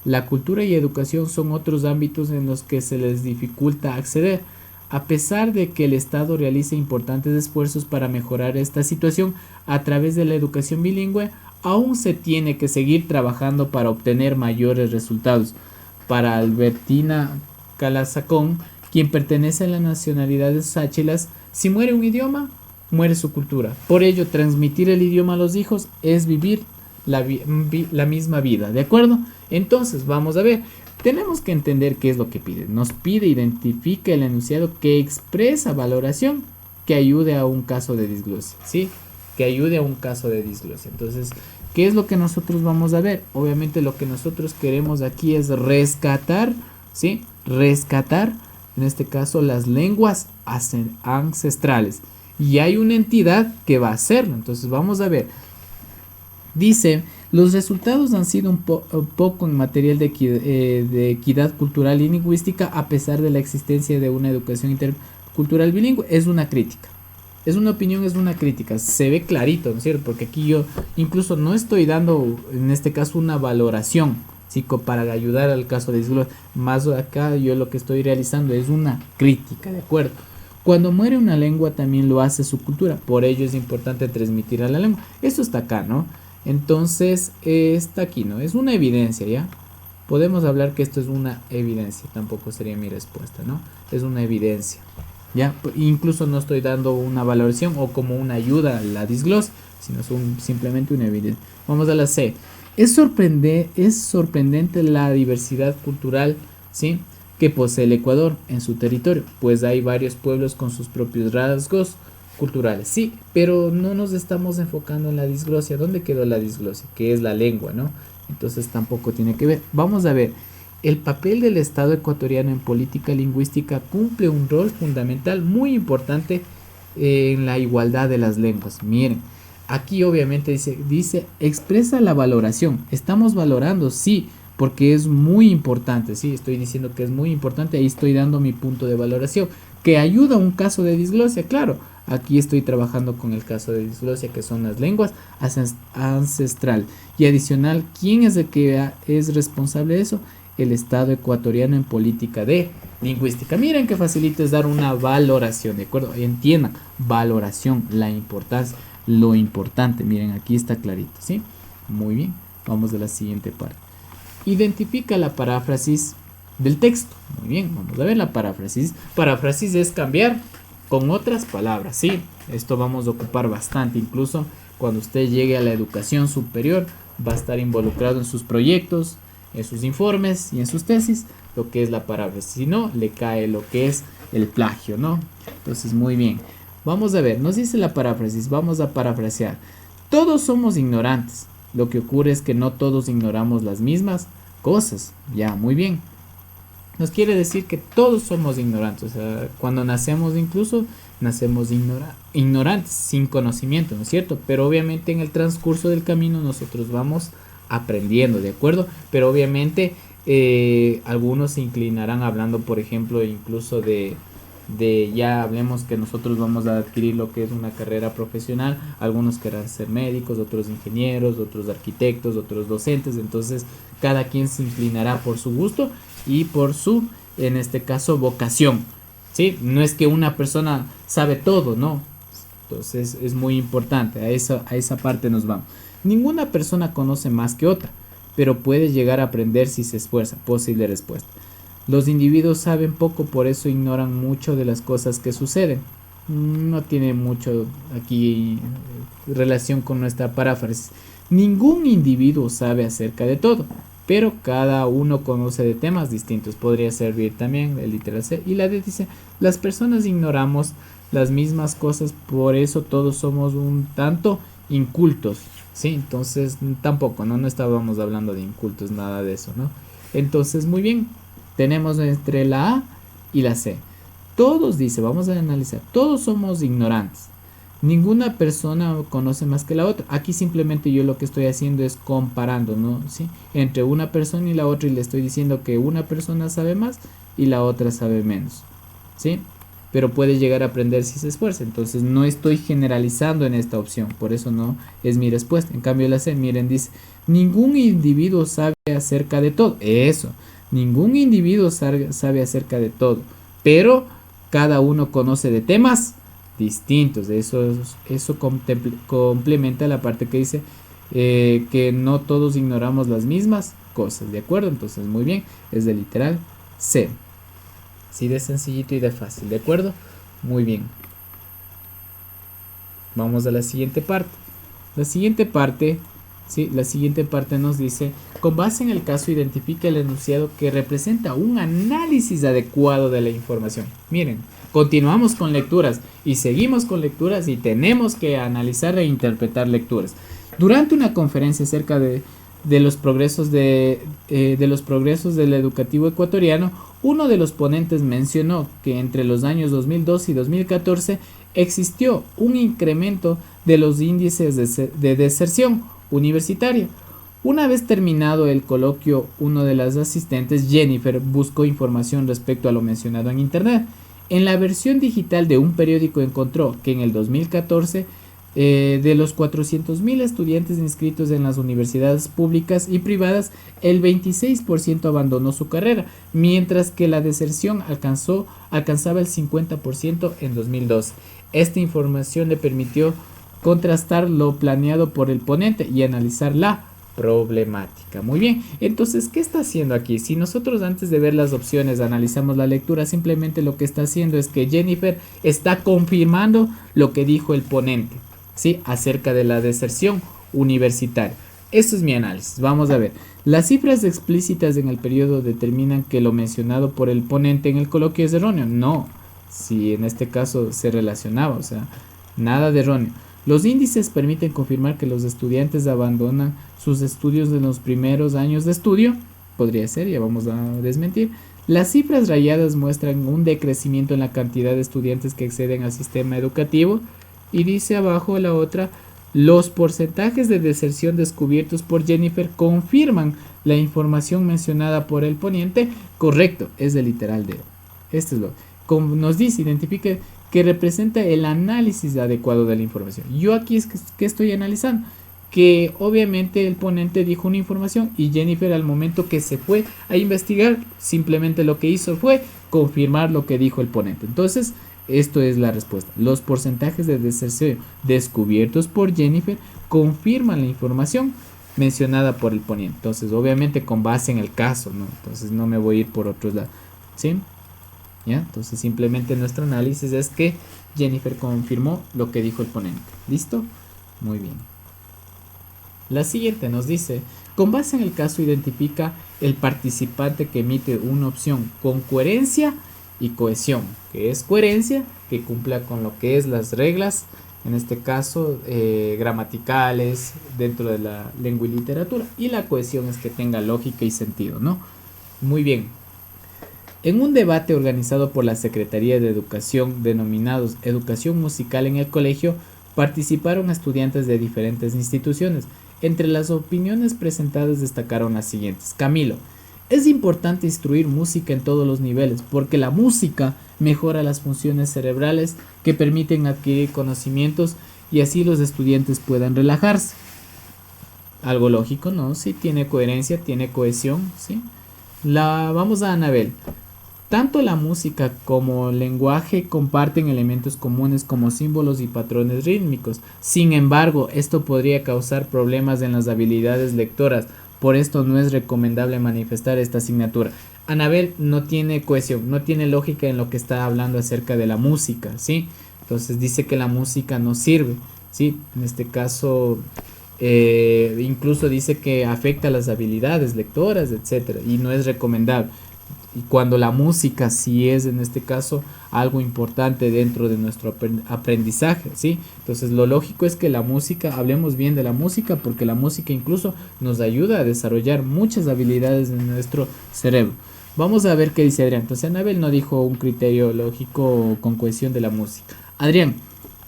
La cultura y educación son otros ámbitos en los que se les dificulta acceder. A pesar de que el Estado realiza importantes esfuerzos para mejorar esta situación a través de la educación bilingüe, aún se tiene que seguir trabajando para obtener mayores resultados. Para Albertina Calazacón, quien pertenece a la nacionalidad de Sáchilas, si muere un idioma, muere su cultura. Por ello, transmitir el idioma a los hijos es vivir la misma vida, ¿de acuerdo? Entonces, vamos a ver. Tenemos que entender qué es lo que pide. Nos pide identifica el enunciado que expresa valoración que ayude a un caso de disglosia, ¿sí? Que ayude a un caso de disglosia. Entonces, ¿qué es lo que nosotros vamos a ver? Obviamente lo que nosotros queremos aquí es rescatar, ¿sí? Rescatar, en este caso, las lenguas ancestrales. Y hay una entidad que va a hacerlo. Entonces, vamos a ver. Dice, los resultados han sido un poco en material de equidad cultural y lingüística a pesar de la existencia de una educación intercultural bilingüe. Es una crítica. Es una opinión, es una crítica. Se ve clarito, ¿no es cierto? Porque aquí yo incluso no estoy dando, en este caso, una valoración, ¿sí? Para ayudar al caso de disglosia. Más acá yo lo que estoy realizando es una crítica, ¿de acuerdo? Cuando muere una lengua también lo hace su cultura. Por ello es importante transmitir a la lengua. Esto está acá, ¿no? Entonces, está aquí, ¿no? Es una evidencia, ¿ya? Podemos hablar que esto es una evidencia. Tampoco sería mi respuesta, ¿no? Es una evidencia, ¿ya? Incluso no estoy dando una valoración o como una ayuda a la disglosia, sino es simplemente una evidencia. Vamos a la C. Es sorprendente la diversidad cultural, ¿sí? Que posee el Ecuador en su territorio, pues hay varios pueblos con sus propios rasgos culturales, sí, pero no nos estamos enfocando en la disglosia. ¿Dónde quedó la disglosia? Que es la lengua, ¿no? Entonces tampoco tiene que ver. Vamos a ver, el papel del Estado ecuatoriano en política lingüística cumple un rol fundamental muy importante en la igualdad de las lenguas. Miren, aquí obviamente dice expresa la valoración. Estamos valorando, sí, porque es muy importante, sí, estoy diciendo que es muy importante, ahí estoy dando mi punto de valoración, que ayuda a un caso de disglosia, claro, aquí estoy trabajando con el caso de disglosia, que son las lenguas ancestral, y adicional, ¿quién es el que es responsable de eso? El Estado ecuatoriano en política de lingüística. Miren qué facilito es dar una valoración, ¿de acuerdo? Entiendan, valoración, la importancia, lo importante, miren, aquí está clarito, ¿sí? Muy bien, vamos a la siguiente parte. Identifica la paráfrasis del texto. Muy bien, vamos a ver la paráfrasis. Paráfrasis es cambiar con otras palabras, ¿sí? Esto vamos a ocupar bastante, incluso cuando usted llegue a la educación superior, va a estar involucrado en sus proyectos, en sus informes y en sus tesis, lo que es la paráfrasis. Si no, le cae lo que es el plagio, ¿no? Entonces, muy bien. Vamos a ver, nos dice la paráfrasis, vamos a parafrasear. Todos somos ignorantes. Lo que ocurre es que no todos ignoramos las mismas cosas. Ya, muy bien. Nos quiere decir que todos somos ignorantes. O sea, cuando nacemos incluso, nacemos ignorantes, sin conocimiento, ¿no es cierto? Pero obviamente en el transcurso del camino nosotros vamos aprendiendo, ¿de acuerdo? Pero obviamente algunos se inclinarán hablando, por ejemplo, incluso de ya hablemos que nosotros vamos a adquirir lo que es una carrera profesional. Algunos querrán ser médicos, otros ingenieros, otros arquitectos, otros docentes. Entonces cada quien se inclinará por su gusto y por su, en este caso, vocación, ¿sí? No es que una persona sabe todo, no. Entonces es muy importante, a esa parte nos vamos. Ninguna persona conoce más que otra, pero puede llegar a aprender si se esfuerza. Posible respuesta. Los individuos saben poco, por eso ignoran mucho de las cosas que suceden. No tiene mucho aquí relación con nuestra paráfrasis. Ningún individuo sabe acerca de todo, pero cada uno conoce de temas distintos. Podría servir también el literal C. Y la D dice, las personas ignoramos las mismas cosas, por eso todos somos un tanto incultos. Sí, entonces tampoco, no estábamos hablando de incultos, nada de eso, ¿no? Entonces, muy bien. Tenemos entre la A y la C. Todos, dice, vamos a analizar, todos somos ignorantes. Ninguna persona conoce más que la otra. Aquí simplemente yo lo que estoy haciendo es comparando, ¿no? ¿Sí? Entre una persona y la otra, y le estoy diciendo que una persona sabe más y la otra sabe menos, ¿sí? pero puede llegar a aprender si se esfuerza. Entonces no estoy generalizando en esta opción, por eso no es mi respuesta. En cambio la C, miren, dice, ningún individuo sabe acerca de todo. Eso, ningún individuo sabe acerca de todo, pero cada uno conoce de temas distintos. Eso complementa la parte que dice que no todos ignoramos las mismas cosas, ¿de acuerdo? Entonces, muy bien, es de literal C. Así de sencillito y de fácil, ¿de acuerdo? Muy bien. Vamos a la siguiente parte. La siguiente parte nos dice, con base en el caso, identifica el enunciado que representa un análisis adecuado de la información. Miren, continuamos con lecturas y seguimos con lecturas y tenemos que analizar e interpretar lecturas. Durante una conferencia acerca de los progresos del educativo ecuatoriano, uno de los ponentes mencionó que entre los años 2002 y 2014 existió un incremento de los índices de deserción universitaria. Una vez terminado el coloquio, uno de las asistentes, Jennifer, buscó información respecto a lo mencionado en internet. En la versión digital de un periódico encontró que en el 2014 de los 400.000 estudiantes inscritos en las universidades públicas y privadas, el 26% abandonó su carrera, mientras que la deserción alcanzaba el 50% en 2012. Esta información le permitió contrastar lo planeado por el ponente y analizar la problemática. Muy bien, entonces, ¿qué está haciendo aquí? Si nosotros antes de ver las opciones analizamos la lectura, simplemente lo que está haciendo es que Jennifer está confirmando lo que dijo el ponente, ¿sí? Acerca de la deserción universitaria. Esto es mi análisis. Vamos a ver. Las cifras explícitas en el periodo determinan que lo mencionado por el ponente en el coloquio es erróneo. No, si en este caso se relacionaba, o sea, nada de erróneo. Los índices permiten confirmar que los estudiantes abandonan sus estudios en los primeros años de estudio. Podría ser, ya vamos a desmentir. Las cifras rayadas muestran un decrecimiento en la cantidad de estudiantes que acceden al sistema educativo. Y dice abajo la otra, los porcentajes de deserción descubiertos por Jennifer confirman la información mencionada por el ponente. Correcto, es de literal de. Esto es lo como nos dice, identifique que representa el análisis adecuado de la información. Yo aquí es que estoy analizando que obviamente el ponente dijo una información y Jennifer, al momento que se fue a investigar, simplemente lo que hizo fue confirmar lo que dijo el ponente. Entonces, esto es la respuesta. Los porcentajes de deserción descubiertos por Jennifer confirman la información mencionada por el ponente. Entonces, obviamente con base en el caso, ¿no? Entonces no me voy a ir por otros lados, ¿sí? ¿Ya? Entonces simplemente nuestro análisis es que Jennifer confirmó lo que dijo el ponente. ¿Listo? Muy bien. La siguiente nos dice, con base en el caso identifica el participante que emite una opción con coherencia y cohesión. Que es coherencia, que cumpla con lo que es las reglas, en este caso gramaticales dentro de la lengua y literatura. Y la cohesión es que tenga lógica y sentido, ¿no? Muy bien. En un debate organizado por la Secretaría de Educación, denominados Educación Musical en el Colegio, participaron estudiantes de diferentes instituciones. Entre las opiniones presentadas destacaron las siguientes. Camilo: es importante instruir música en todos los niveles, porque la música mejora las funciones cerebrales que permiten adquirir conocimientos y así los estudiantes puedan relajarse. Algo lógico, ¿no? Sí, tiene coherencia, tiene cohesión, ¿sí? Vamos a Anabel. Tanto la música como el lenguaje comparten elementos comunes como símbolos y patrones rítmicos. Sin embargo, esto podría causar problemas en las habilidades lectoras. Por esto no es recomendable manifestar esta asignatura. Anabel no tiene cohesión, no tiene lógica en lo que está hablando acerca de la música, ¿sí? Entonces dice que la música no sirve, ¿sí? En este caso, incluso dice que afecta las habilidades lectoras, etcétera, y no es recomendable. Y cuando la música sí es, en este caso, algo importante dentro de nuestro aprendizaje, ¿sí? Entonces lo lógico es que la música, hablemos bien de la música, porque la música incluso nos ayuda a desarrollar muchas habilidades en nuestro cerebro. Vamos a ver qué dice Adrián. Entonces Anabel no dijo un criterio lógico con cohesión de la música. Adrián: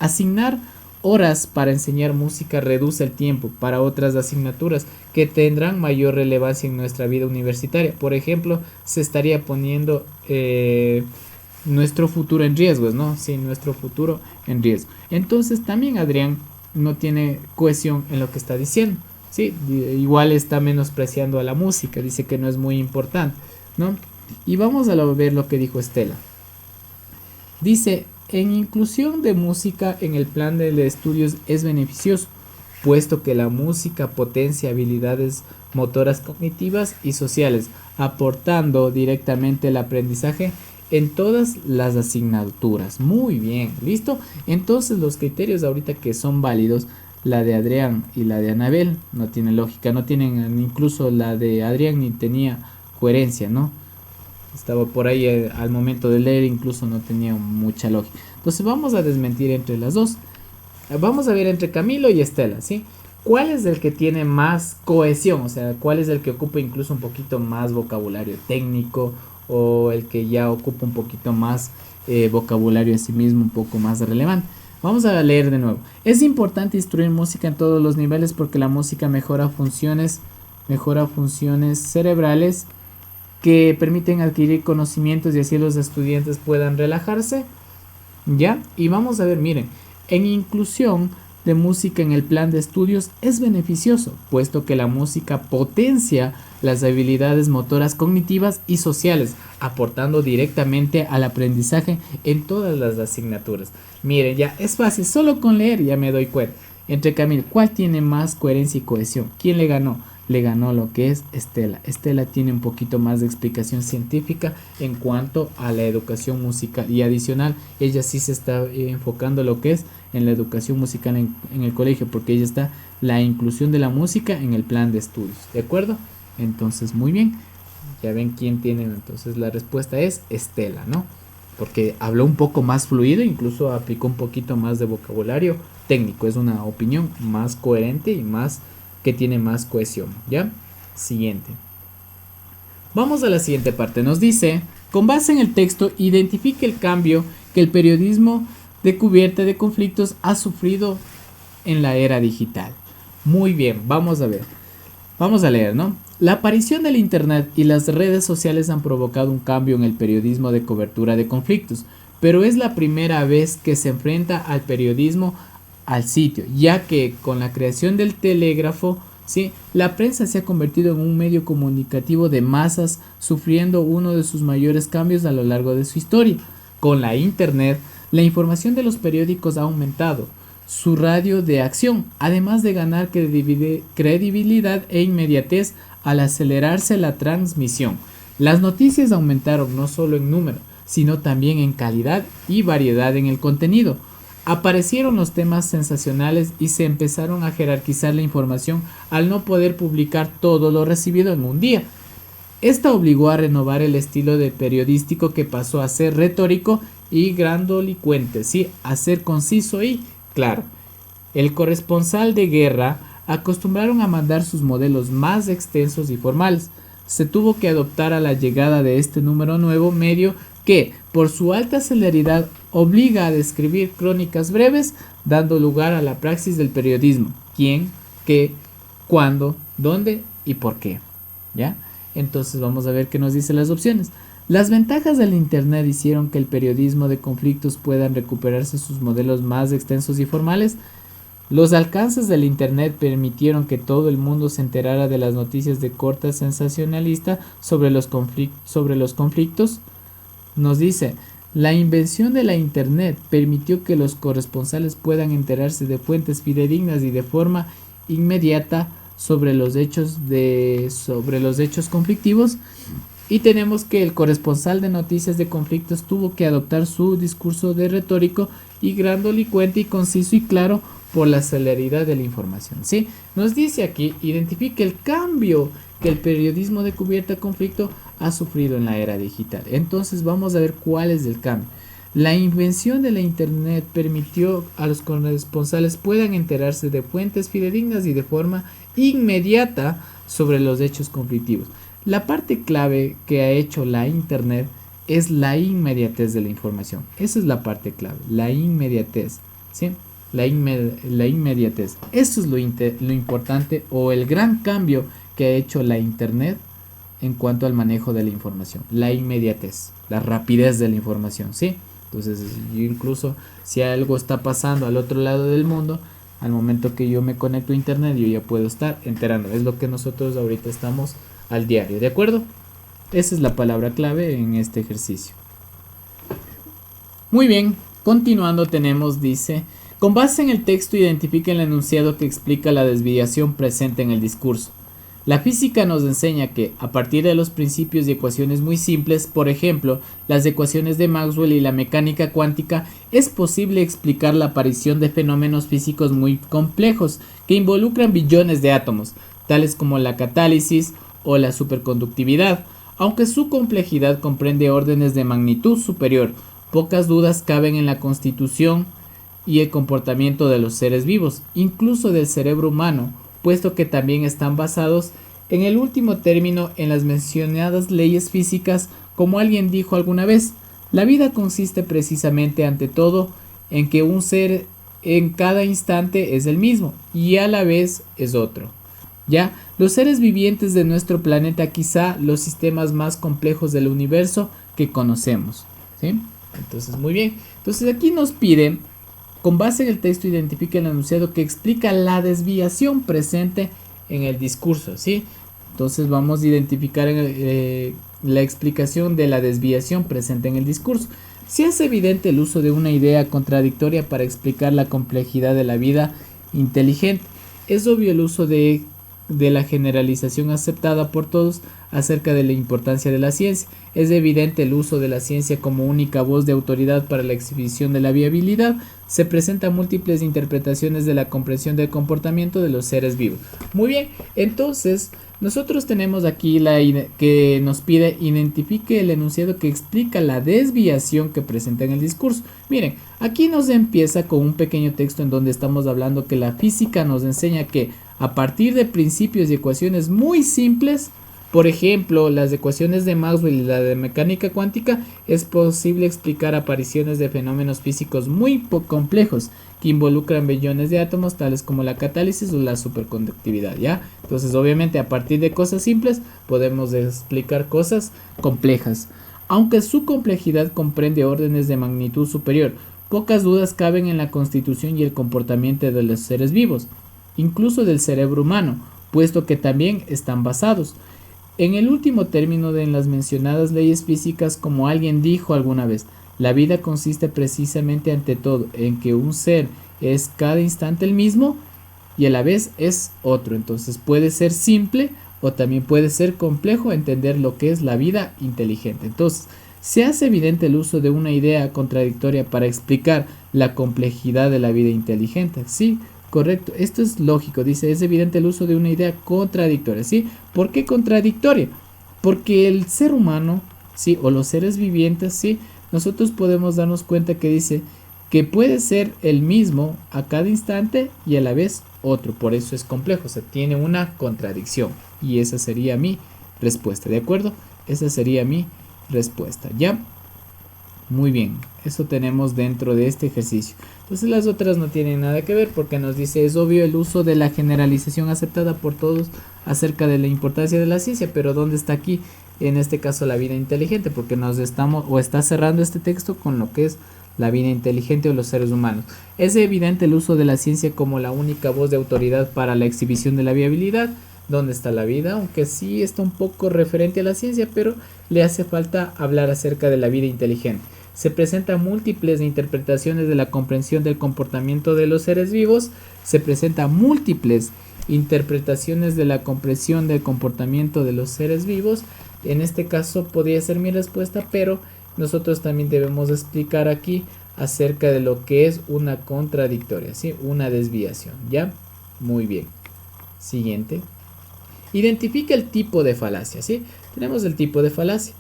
asignar horas para enseñar música reduce el tiempo para otras asignaturas que tendrán mayor relevancia en nuestra vida universitaria. Por ejemplo, se estaría poniendo nuestro futuro en riesgo, ¿no? Sí, nuestro futuro en riesgo. Entonces también Adrián no tiene cohesión en lo que está diciendo, ¿sí? Igual está menospreciando a la música, dice que no es muy importante, ¿no? Y vamos a ver lo que dijo Estela. Dice, en inclusión de música en el plan de estudios es beneficioso, puesto que la música potencia habilidades motoras cognitivas y sociales, aportando directamente el aprendizaje en todas las asignaturas. Muy bien, ¿listo? Entonces los criterios ahorita que son válidos, la de Adrián y la de Anabel, no tienen lógica, no tienen, incluso la de Adrián ni tenía coherencia, ¿no? Estaba por ahí al momento de leer, incluso no tenía mucha lógica. Entonces vamos a desmentir entre las dos. Vamos a ver entre Camilo y Estela, ¿sí? ¿Cuál es el que tiene más cohesión? O sea, ¿cuál es el que ocupa incluso un poquito más vocabulario técnico o el que ya ocupa un poquito más vocabulario a sí mismo, un poco más relevante? Vamos a leer de nuevo. Es importante instruir música en todos los niveles porque la música mejora funciones cerebrales que permiten adquirir conocimientos y así los estudiantes puedan relajarse, ¿ya? Y vamos a ver, miren, en inclusión de música en el plan de estudios es beneficioso, puesto que la música potencia las habilidades motoras cognitivas y sociales, aportando directamente al aprendizaje en todas las asignaturas. Miren, ya es fácil, solo con leer ya me doy cuenta. Entre Camil, ¿cuál tiene más coherencia y cohesión? ¿Quién le ganó? Le ganó lo que es Estela. Estela tiene un poquito más de explicación científica en cuanto a la educación musical y adicional, ella sí se está enfocando lo que es en la educación musical en el colegio, porque ella está la inclusión de la música en el plan de estudios, ¿de acuerdo? Entonces, muy bien, ya ven quién tiene, entonces la respuesta es Estela, ¿no? Porque habló un poco más fluido, incluso aplicó un poquito más de vocabulario técnico, es una opinión más coherente y más que tiene más cohesión, ¿ya? Siguiente. Vamos a la siguiente parte. Nos dice, con base en el texto, identifique el cambio que el periodismo de cubierta de conflictos ha sufrido en la era digital. Muy bien, vamos a ver. Vamos a leer, ¿no? La aparición del Internet y las redes sociales han provocado un cambio en el periodismo de cobertura de conflictos, pero es la primera vez que se enfrenta al periodismo al sitio, ya que con la creación del telégrafo, ¿sí?, la prensa se ha convertido en un medio comunicativo de masas, sufriendo uno de sus mayores cambios a lo largo de su historia. Con la Internet, la información de los periódicos ha aumentado su radio de acción, además de ganar credibilidad e inmediatez al acelerarse la transmisión. Las noticias aumentaron no solo en número, sino también en calidad y variedad en el contenido. Aparecieron los temas sensacionales y se empezaron a jerarquizar la información al no poder publicar todo lo recibido en un día. Esta obligó a renovar el estilo de periodístico que pasó a ser retórico y grandilocuente, ¿sí?, a ser conciso y claro. El corresponsal de guerra acostumbraron a mandar sus modelos más extensos y formales. Se tuvo que adoptar a la llegada de este número nuevo medio que, por su alta celeridad, obliga a describir crónicas breves, dando lugar a la praxis del periodismo: quién, qué, cuándo, dónde y por qué. ¿Ya? Entonces vamos a ver qué nos dicen las opciones. Las ventajas del Internet hicieron que el periodismo de conflictos puedan recuperarse sus modelos más extensos y formales. Los alcances del Internet permitieron que todo el mundo se enterara de las noticias de corte sensacionalista sobre los conflictos. Nos dice, la invención de la Internet permitió que los corresponsales puedan enterarse de fuentes fidedignas y de forma inmediata sobre los hechos conflictivos. Y tenemos que el corresponsal de noticias de conflictos tuvo que adoptar su discurso de retórico y grandilocuente y conciso y claro por la celeridad de la información, ¿sí? Nos dice aquí, identifique el cambio que el periodismo de cubierta de conflicto ha sufrido en la era digital. Entonces vamos a ver cuál es el cambio. La invención de la Internet permitió a los corresponsales puedan enterarse de fuentes fidedignas y de forma inmediata sobre los hechos conflictivos. La parte clave que ha hecho la Internet es la inmediatez de la información. Esa es la parte clave, la inmediatez, ¿sí? La inmediatez. Eso es lo importante o el gran cambio que ha hecho la Internet en cuanto al manejo de la información, la inmediatez, la rapidez de la información, ¿sí? Entonces, yo incluso si algo está pasando al otro lado del mundo, al momento que yo me conecto a internet, yo ya puedo estar enterando. Es lo que nosotros ahorita estamos al diario, ¿de acuerdo? Esa es la palabra clave en este ejercicio. Muy bien, continuando tenemos, dice, con base en el texto identifica el enunciado que explica la desviación presente en el discurso. La física nos enseña que, a partir de los principios y ecuaciones muy simples, por ejemplo, las ecuaciones de Maxwell y la mecánica cuántica, es posible explicar la aparición de fenómenos físicos muy complejos que involucran billones de átomos, tales como la catálisis o la superconductividad. Aunque su complejidad comprende órdenes de magnitud superior, pocas dudas caben en la constitución y el comportamiento de los seres vivos, incluso del cerebro humano, puesto que también están basados en el último término en las mencionadas leyes físicas. Como alguien dijo alguna vez, la vida consiste precisamente ante todo en que un ser en cada instante es el mismo y a la vez es otro. Ya, los seres vivientes de nuestro planeta, quizá los sistemas más complejos del universo que conocemos, ¿sí? Entonces, muy bien. Entonces aquí nos piden, con base en el texto, identifica el enunciado que explica la desviación presente en el discurso, ¿sí? Entonces vamos a identificar la explicación de la desviación presente en el discurso. Se hace evidente el uso de una idea contradictoria para explicar la complejidad de la vida inteligente. Es obvio el uso de la generalización aceptada por todos acerca de la importancia de la ciencia. Es evidente el uso de la ciencia como única voz de autoridad para la exhibición de la viabilidad. Se presentan múltiples interpretaciones de la comprensión del comportamiento de los seres vivos. Muy bien, entonces nosotros tenemos aquí que nos pide identifique el enunciado que explica la desviación que presenta en el discurso. Miren, aquí nos empieza con un pequeño texto en donde estamos hablando que la física nos enseña que a partir de principios y ecuaciones muy simples, por ejemplo, las ecuaciones de Maxwell y la de mecánica cuántica, es posible explicar apariciones de fenómenos físicos muy complejos que involucran billones de átomos, tales como la catálisis o la superconductividad, ¿ya? Entonces, obviamente, a partir de cosas simples podemos explicar cosas complejas. Aunque su complejidad comprende órdenes de magnitud superior, pocas dudas caben en la constitución y el comportamiento de los seres vivos, incluso del cerebro humano, puesto que también están basados en el último término de las mencionadas leyes físicas. Como alguien dijo alguna vez, la vida consiste precisamente ante todo en que un ser es cada instante el mismo y a la vez es otro. Entonces puede ser simple o también puede ser complejo entender lo que es la vida inteligente. Entonces se hace evidente el uso de una idea contradictoria para explicar la complejidad de la vida inteligente. Sí, correcto, esto es lógico, dice, es evidente el uso de una idea contradictoria, ¿sí? ¿Por qué contradictoria? Porque el ser humano, ¿sí? O los seres vivientes, ¿sí? Nosotros podemos darnos cuenta que dice que puede ser el mismo a cada instante y a la vez otro, por eso es complejo, o sea, tiene una contradicción y esa sería mi respuesta, ¿de acuerdo? Esa sería mi respuesta, ¿ya? Muy bien, eso tenemos dentro de este ejercicio. Entonces las otras no tienen nada que ver porque nos dice es obvio el uso de la generalización aceptada por todos acerca de la importancia de la ciencia, pero ¿dónde está aquí? En este caso la vida inteligente, porque nos está cerrando este texto con lo que es la vida inteligente o los seres humanos. Es evidente el uso de la ciencia como la única voz de autoridad para la exhibición de la viabilidad. ¿Dónde está la vida? Aunque sí está un poco referente a la ciencia, pero le hace falta hablar acerca de la vida inteligente. Se presentan múltiples interpretaciones de la comprensión del comportamiento de los seres vivos. Se presentan múltiples interpretaciones de la comprensión del comportamiento de los seres vivos. En este caso podría ser mi respuesta, pero nosotros también debemos explicar aquí acerca de lo que es una contradictoria, ¿sí? Una desviación, ¿ya? Muy bien. Siguiente. Identifica el tipo de falacia, ¿sí? Tenemos el tipo de falacia.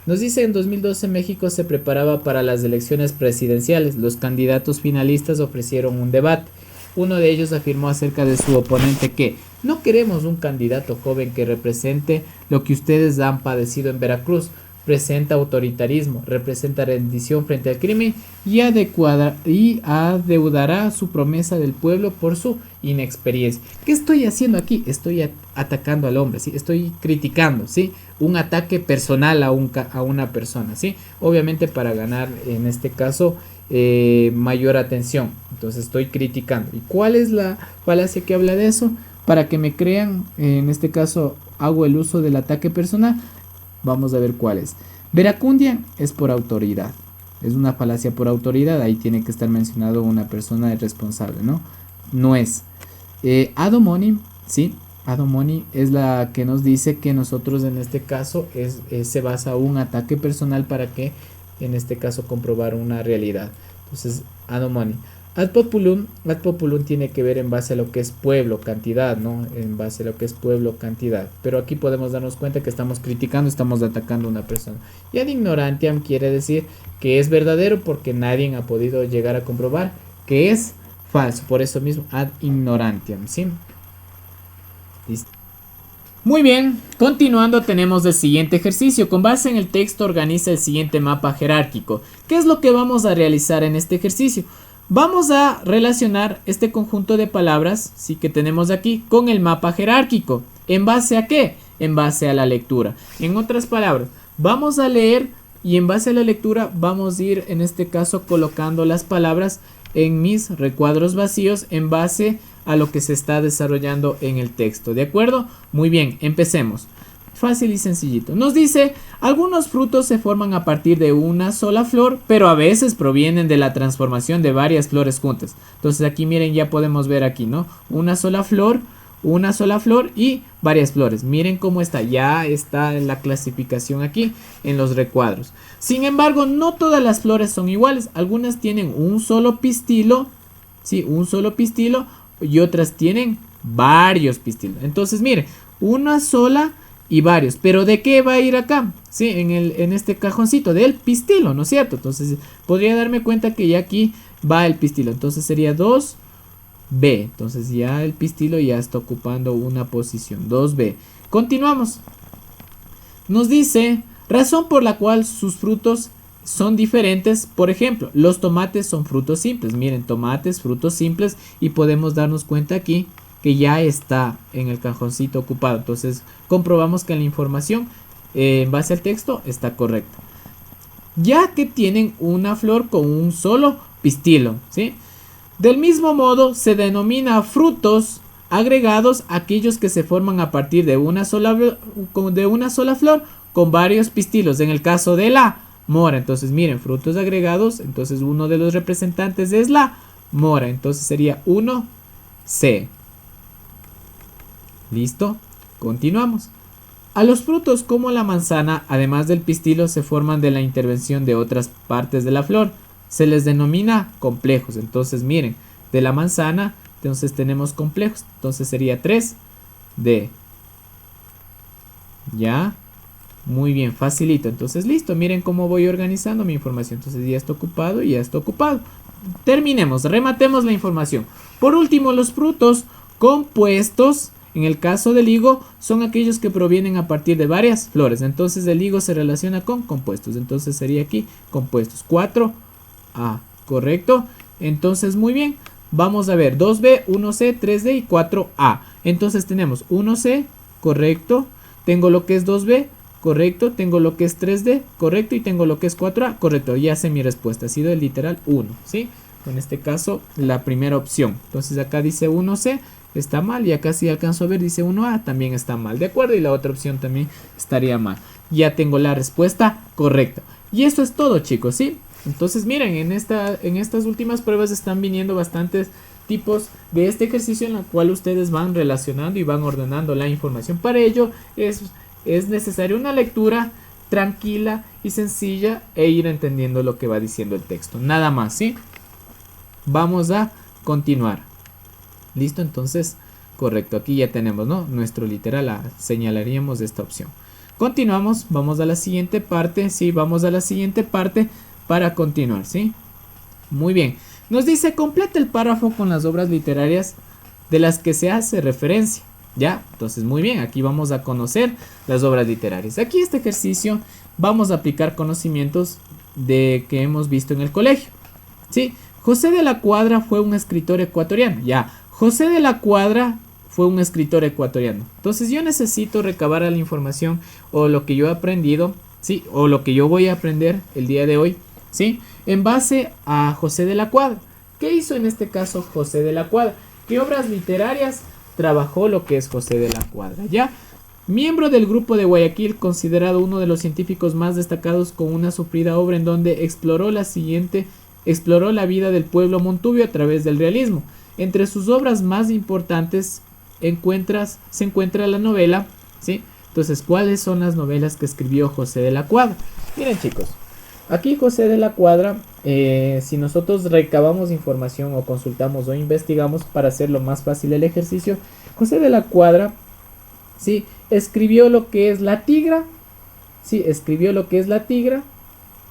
Nos dice en 2012 México se preparaba para las elecciones presidenciales. Los candidatos finalistas ofrecieron un debate. Uno de ellos afirmó acerca de su oponente que no queremos un candidato joven que represente lo que ustedes han padecido en Veracruz. presenta autoritarismo, representa rendición frente al crimen y adeudará su promesa del pueblo por su inexperiencia. ¿Qué estoy haciendo aquí? Estoy atacando al hombre, ¿sí? Estoy criticando, ¿sí? Un ataque personal a una persona, ¿sí? Obviamente para ganar, en este caso, mayor atención. Entonces estoy criticando. ¿Y cuál es la falacia que habla de eso? Para que me crean, en este caso hago el uso del ataque personal. Vamos a ver cuál es. Veracundia es por autoridad. Es una falacia por autoridad. Ahí tiene que estar mencionado una persona responsable, ¿no? No es. Ad hominem, ¿sí? Ad hominem es la que nos dice que nosotros en este caso se basa un ataque personal para que en este caso comprobar una realidad. Entonces, ad hominem. Ad populum tiene que ver en base a lo que es pueblo, cantidad, ¿no? En base a lo que es pueblo, cantidad. Pero aquí podemos darnos cuenta que estamos criticando, estamos atacando a una persona. Y ad ignorantiam quiere decir que es verdadero porque nadie ha podido llegar a comprobar que es falso. Por eso mismo, ad ignorantiam, ¿sí? Listo. Muy bien, continuando tenemos el siguiente ejercicio. Con base en el texto organiza el siguiente mapa jerárquico. ¿Qué es lo que vamos a realizar en este ejercicio? Vamos a relacionar este conjunto de palabras, sí, que tenemos aquí con el mapa jerárquico. ¿En base a qué? En base a la lectura. En otras palabras, vamos a leer y en base a la lectura vamos a ir en este caso colocando las palabras en mis recuadros vacíos en base a lo que se está desarrollando en el texto. ¿De acuerdo? Muy bien, empecemos. Fácil y sencillito. Nos dice, algunos frutos se forman a partir de una sola flor, pero a veces provienen de la transformación de varias flores juntas. Entonces aquí miren, ya podemos ver aquí, ¿no? Una sola flor y varias flores. Miren cómo está, ya está la clasificación aquí en los recuadros. Sin embargo, no todas las flores son iguales. Algunas tienen un solo pistilo, sí, un solo pistilo, y otras tienen varios pistilos. Entonces miren, una sola y varios, pero ¿de qué va a ir acá? Sí, en este cajoncito del pistilo, ¿no es cierto? Entonces podría darme cuenta que ya aquí va el pistilo, entonces sería 2B, entonces ya el pistilo ya está ocupando una posición, 2B. Continuamos. Nos dice, razón por la cual sus frutos son diferentes. Por ejemplo, los tomates son frutos simples. Miren, tomates, frutos simples, y podemos darnos cuenta aquí que ya está en el cajoncito ocupado. Entonces comprobamos que la información en base al texto está correcta, ya que tienen una flor con un solo pistilo, ¿sí? Del mismo modo se denomina frutos agregados aquellos que se forman a partir de una sola flor con varios pistilos. En el caso de la mora, entonces miren, frutos agregados, entonces uno de los representantes es la mora, entonces sería 1C. ¿Listo? Continuamos. A los frutos como la manzana, además del pistilo, se forman de la intervención de otras partes de la flor. Se les denomina complejos. Entonces miren, de la manzana, entonces tenemos complejos. Entonces sería 3D. ¿Ya? Muy bien, facilito. Entonces listo, miren cómo voy organizando mi información. Entonces ya está ocupado y ya está ocupado. Terminemos, rematemos la información. Por último, los frutos compuestos, en el caso del higo, son aquellos que provienen a partir de varias flores. Entonces el higo se relaciona con compuestos. Entonces sería aquí compuestos. 4A, ¿correcto? Entonces muy bien. Vamos a ver 2B, 1C, 3D y 4A. Entonces tenemos 1C, correcto. Tengo lo que es 2B, correcto. Tengo lo que es 3D, correcto. Y tengo lo que es 4A, correcto. Ya sé mi respuesta. Ha sido el literal 1, ¿sí? En este caso, la primera opción. Entonces acá dice 1C. Está mal, y acá si alcanzo a ver dice 1A, también está mal, ¿de acuerdo? Y la otra opción también estaría mal. Ya tengo la respuesta correcta. Y eso es todo, chicos, ¿sí? Entonces miren, en estas últimas pruebas están viniendo bastantes tipos de este ejercicio en el cual ustedes van relacionando y van ordenando la información. Para ello es necesaria una lectura tranquila y sencilla e ir entendiendo lo que va diciendo el texto. Nada más, ¿sí? Vamos a continuar. Listo, entonces, correcto, aquí ya tenemos, ¿no? Nuestro literal, señalaríamos esta opción. Continuamos, vamos a la siguiente parte, sí, vamos a la siguiente parte para continuar, ¿sí? Muy bien, nos dice, completa el párrafo con las obras literarias de las que se hace referencia. ¿Ya? Entonces, muy bien, aquí vamos a conocer las obras literarias. Aquí este ejercicio vamos a aplicar conocimientos que hemos visto en el colegio. ¿Sí? José de la Cuadra fue un escritor ecuatoriano. Ya, José de la Cuadra fue un escritor ecuatoriano. Entonces yo necesito recabar la información o lo que yo he aprendido, ¿sí? O lo que yo voy a aprender el día de hoy, ¿sí? En base a José de la Cuadra. ¿Qué hizo en este caso José de la Cuadra? ¿Qué obras literarias trabajó lo que es José de la Cuadra? Ya, miembro del grupo de Guayaquil, considerado uno de los científicos más destacados, con una sufrida obra en donde exploró la vida del pueblo montubio a través del realismo. Entre sus obras más importantes se encuentra la novela, ¿sí? Entonces, ¿cuáles son las novelas que escribió José de la Cuadra? Miren, chicos, aquí José de la Cuadra, si nosotros recabamos información o consultamos o investigamos para hacerlo más fácil el ejercicio, José de la Cuadra, ¿sí?, escribió lo que es La Tigra, ¿sí?, escribió lo que es La Tigra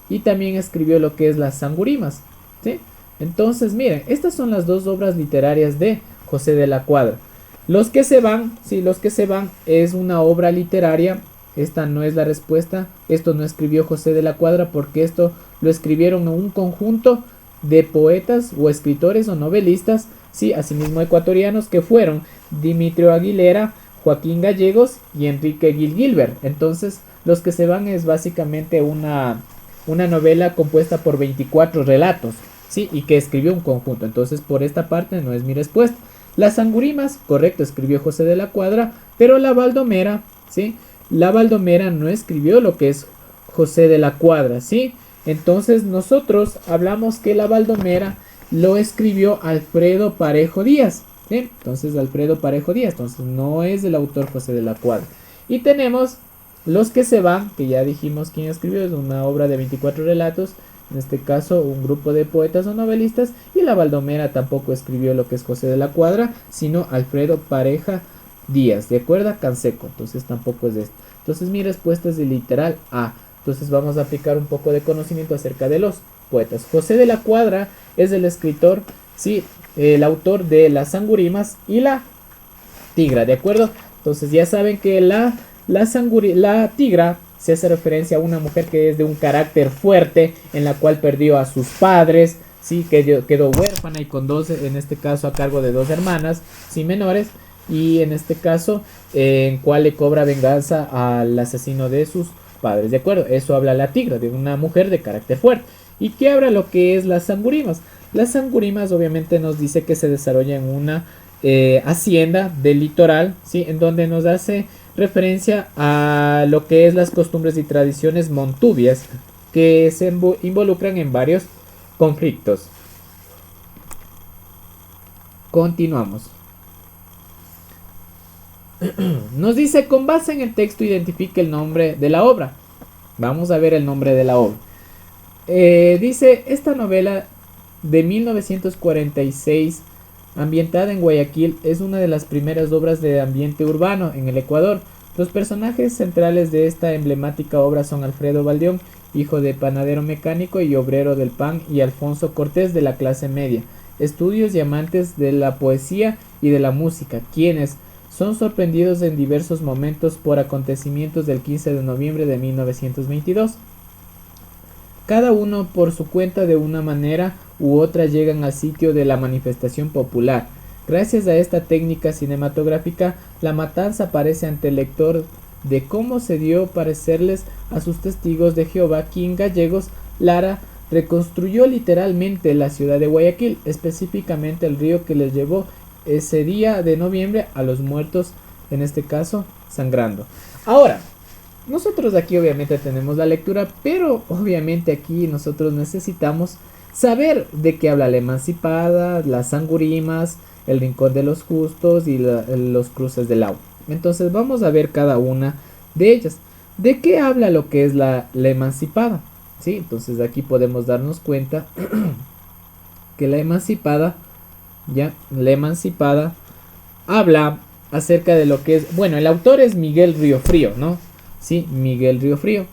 y también escribió lo que es Las Sangurimas, ¿sí? Entonces, miren, estas son las dos obras literarias de José de la Cuadra. Los que se van, sí, Los que se van es una obra literaria. Esta no es la respuesta. Esto no escribió José de la Cuadra porque esto lo escribieron un conjunto de poetas o escritores o novelistas, sí, asimismo ecuatorianos, que fueron Dimitrio Aguilera, Joaquín Gallegos y Enrique Gil Gilbert. Entonces, Los que se van es básicamente una novela compuesta por 24 relatos, sí, y que escribió un conjunto. Entonces, por esta parte no es mi respuesta. Las Sangurimas, correcto, escribió José de la Cuadra, pero la Baldomera, ¿sí? La Baldomera no escribió lo que es José de la Cuadra, ¿sí? Entonces nosotros hablamos que la Baldomera lo escribió Alfredo Parejo Díaz, ¿sí? Entonces Alfredo Parejo Díaz, entonces no es del autor José de la Cuadra. Y tenemos Los que se van, que ya dijimos quién escribió, es una obra de 24 relatos, en este caso un grupo de poetas o novelistas, y la Baldomera tampoco escribió lo que es José de la Cuadra, sino Alfredo Pareja Díaz, de acuerdo a Canseco, entonces tampoco es esto. Entonces mi respuesta es de literal A. Entonces vamos a aplicar un poco de conocimiento acerca de los poetas. José de la Cuadra es el escritor, sí, el autor de Las Sangurimas y La Tigra, ¿de acuerdo? Entonces ya saben que la Tigra se hace referencia a una mujer que es de un carácter fuerte, en la cual perdió a sus padres, sí, que quedó huérfana y con dos, en este caso a cargo de dos hermanas, sí, menores, y en este caso en cual le cobra venganza al asesino de sus padres, de acuerdo. Eso habla La Tigra, de una mujer de carácter fuerte. ¿Y qué habla lo que es Las Sangurimas? Las Sangurimas obviamente nos dice que se desarrolla en una hacienda del litoral, ¿sí?, en donde nos hace referencia a lo que es las costumbres y tradiciones montubias que se involucran en varios conflictos. Continuamos. Nos dice, con base en el texto identifique el nombre de la obra. Vamos a ver el nombre de la obra. Dice, esta novela de 1946, ambientada en Guayaquil, es una de las primeras obras de ambiente urbano en el Ecuador. Los personajes centrales de esta emblemática obra son Alfredo Baldeón, hijo de panadero mecánico y obrero del pan, y Alfonso Cortés, de la clase media, estudios y amantes de la poesía y de la música, quienes son sorprendidos en diversos momentos por acontecimientos del 15 de noviembre de 1922. Cada uno por su cuenta, de una manera u otra, llegan al sitio de la manifestación popular. Gracias a esta técnica cinematográfica, la matanza aparece ante el lector de cómo se dio parecerles a sus testigos de Jehová, quien Gallegos Lara reconstruyó literalmente la ciudad de Guayaquil, específicamente el río que les llevó ese día de noviembre a los muertos, en este caso sangrando. Ahora, nosotros aquí obviamente tenemos la lectura, pero obviamente aquí nosotros necesitamos saber de qué habla La Emancipada, Las Sangurimas, El Rincón de los Justos y Los Cruces del Agua. Entonces vamos a ver cada una de ellas. ¿De qué habla lo que es la Emancipada? ¿Sí? Entonces aquí podemos darnos cuenta que La Emancipada habla acerca de lo que es, bueno, el autor es Miguel Riofrío, ¿no? Sí, Miguel Riofrío.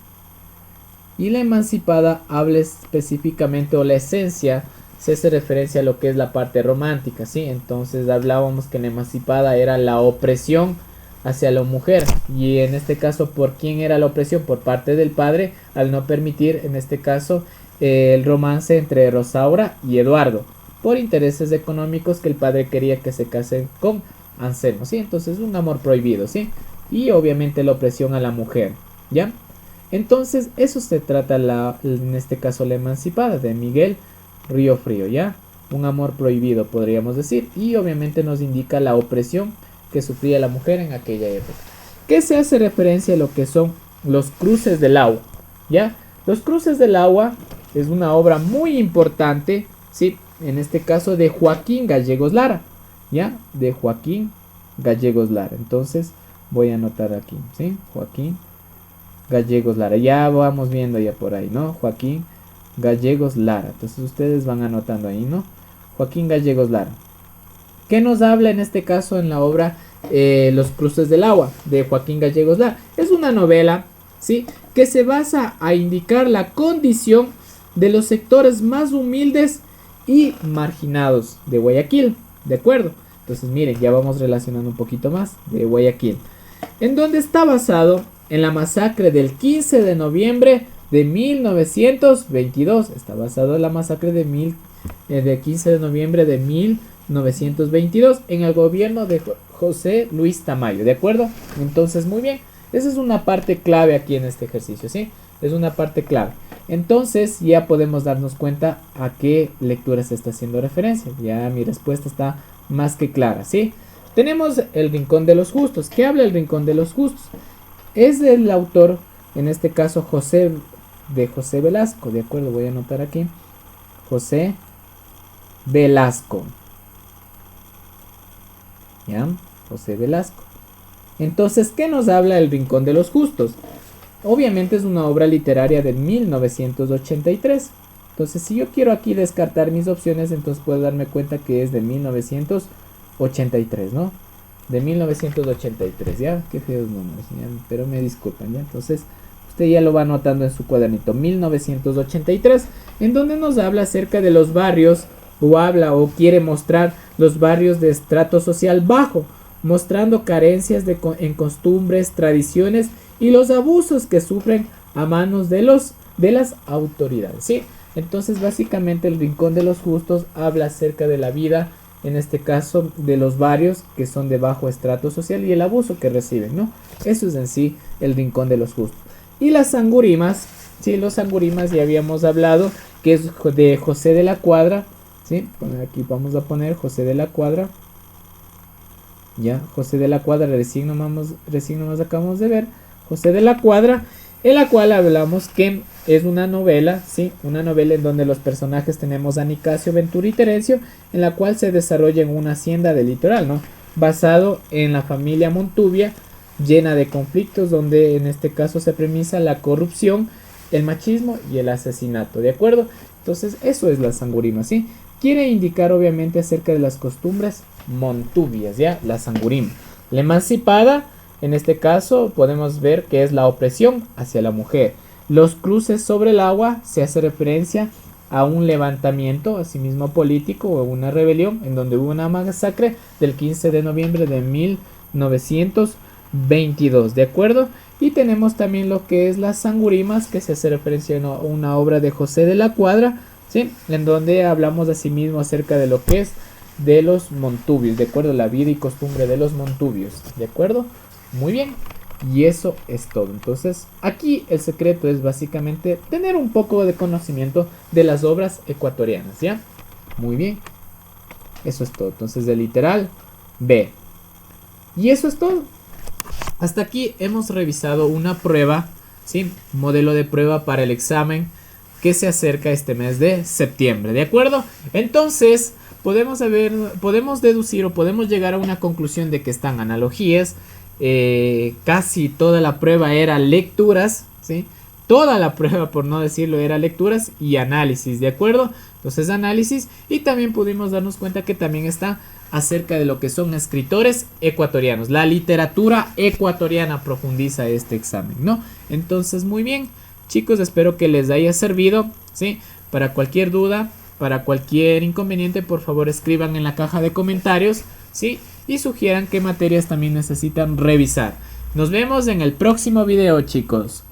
Y La Emancipada habla específicamente, o la esencia, se hace referencia a lo que es la parte romántica, ¿sí? Entonces hablábamos que la emancipada era la opresión hacia la mujer, y en este caso, ¿por quién era la opresión? Por parte del padre, al no permitir, en este caso, el romance entre Rosaura y Eduardo, por intereses económicos que el padre quería que se casen con Anselmo, ¿sí? Entonces un amor prohibido, ¿sí? Y obviamente la opresión a la mujer, ¿ya? Entonces eso se trata en este caso la emancipada de Miguel Riofrío, ¿ya? Un amor prohibido podríamos decir, y obviamente nos indica la opresión que sufría la mujer en aquella época. ¿Qué se hace referencia a lo que son los cruces del agua? ¿Ya? Los cruces del agua es una obra muy importante, ¿sí? En este caso de Joaquín Gallegos Lara, ¿ya? De Joaquín Gallegos Lara. Entonces voy a anotar aquí, ¿sí? Joaquín Gallegos Lara. Ya vamos viendo ya por ahí, ¿no? Joaquín Gallegos Lara. Entonces ustedes van anotando ahí, ¿no? Joaquín Gallegos Lara. ¿Qué nos habla en este caso en la obra Los cruces del agua de Joaquín Gallegos Lara? Es una novela, ¿sí? Que se basa a indicar la condición de los sectores más humildes y marginados de Guayaquil, ¿de acuerdo? Entonces miren, ya vamos relacionando un poquito más de Guayaquil, en donde está basado en la masacre del 15 de noviembre de 1922. Está basado en la masacre de 15 de noviembre de 1922 en el gobierno de José Luis Tamayo, ¿de acuerdo? Entonces muy bien, esa es una parte clave aquí en este ejercicio, ¿sí? Es una parte clave. Entonces ya podemos darnos cuenta a qué lectura se está haciendo referencia. Ya mi respuesta está más que clara, ¿sí? Tenemos El Rincón de los Justos. ¿Qué habla El Rincón de los Justos? Es del autor, en este caso José Velasco, ¿de acuerdo? Voy a anotar aquí. José Velasco. ¿Ya? José Velasco. Entonces, ¿qué nos habla El Rincón de los Justos? Obviamente es una obra literaria de 1983. Entonces, si yo quiero aquí descartar mis opciones, entonces puedo darme cuenta que es de 1983, ¿no? De 1983, ¿ya? Qué feos números, ¿ya? Pero me disculpan, ¿ya? Entonces, usted ya lo va anotando en su cuadernito. 1983, en donde nos habla acerca de los barrios, o habla o quiere mostrar los barrios de estrato social bajo, mostrando carencias en costumbres, tradiciones y los abusos que sufren a manos de las autoridades, ¿sí? Entonces básicamente El Rincón de los Justos habla acerca de la vida, en este caso de los barrios que son de bajo estrato social y el abuso que reciben, ¿no? Eso es en sí El Rincón de los Justos. Y las sangurimas, ¿sí? Los sangurimas ya habíamos hablado que es de José de la Cuadra, ¿sí? Aquí vamos a poner José de la Cuadra. Ya, José de la Cuadra, recién nomás acabamos de ver. José de la Cuadra, en la cual hablamos que es una novela, ¿sí? Una novela en donde los personajes tenemos a Nicasio, Ventura y Terencio, en la cual se desarrolla en una hacienda del litoral, ¿no? Basado en la familia Montubia, llena de conflictos, donde en este caso se premisa la corrupción, el machismo y el asesinato, ¿de acuerdo? Entonces eso es la sangurima, ¿sí? Quiere indicar obviamente acerca de las costumbres montubias, ¿ya? La sangurima. La emancipada, en este caso podemos ver que es la opresión hacia la mujer. Los cruces sobre el agua se hace referencia a un levantamiento, asimismo político, o una rebelión, en donde hubo una masacre del 15 de noviembre de 1922, ¿de acuerdo? Y tenemos también lo que es las sangurimas, que se hace referencia a una obra de José de la Cuadra, ¿sí? En donde hablamos asimismo acerca de lo que es de los montubios, ¿de acuerdo? La vida y costumbre de los montubios, ¿de acuerdo? Muy bien, y eso es todo. Entonces aquí el secreto es básicamente tener un poco de conocimiento de las obras ecuatorianas, ¿ya? Muy bien, eso es todo. Entonces de literal B, y eso es todo. Hasta aquí hemos revisado una prueba, ¿sí? Modelo de prueba para el examen que se acerca este mes de septiembre, ¿de acuerdo? Entonces podemos deducir o podemos llegar a una conclusión de que están analogías. Casi toda la prueba era lecturas, ¿sí? Toda la prueba, por no decirlo, era lecturas y análisis, ¿de acuerdo? Entonces análisis, y también pudimos darnos cuenta que también está acerca de lo que son escritores ecuatorianos. La literatura ecuatoriana profundiza este examen, ¿no? Entonces muy bien, chicos, espero que les haya servido, ¿sí? Para cualquier duda, Para cualquier inconveniente, por favor escriban en la caja de comentarios, ¿sí? Y sugieran qué materias también necesitan revisar. Nos vemos en el próximo video, chicos.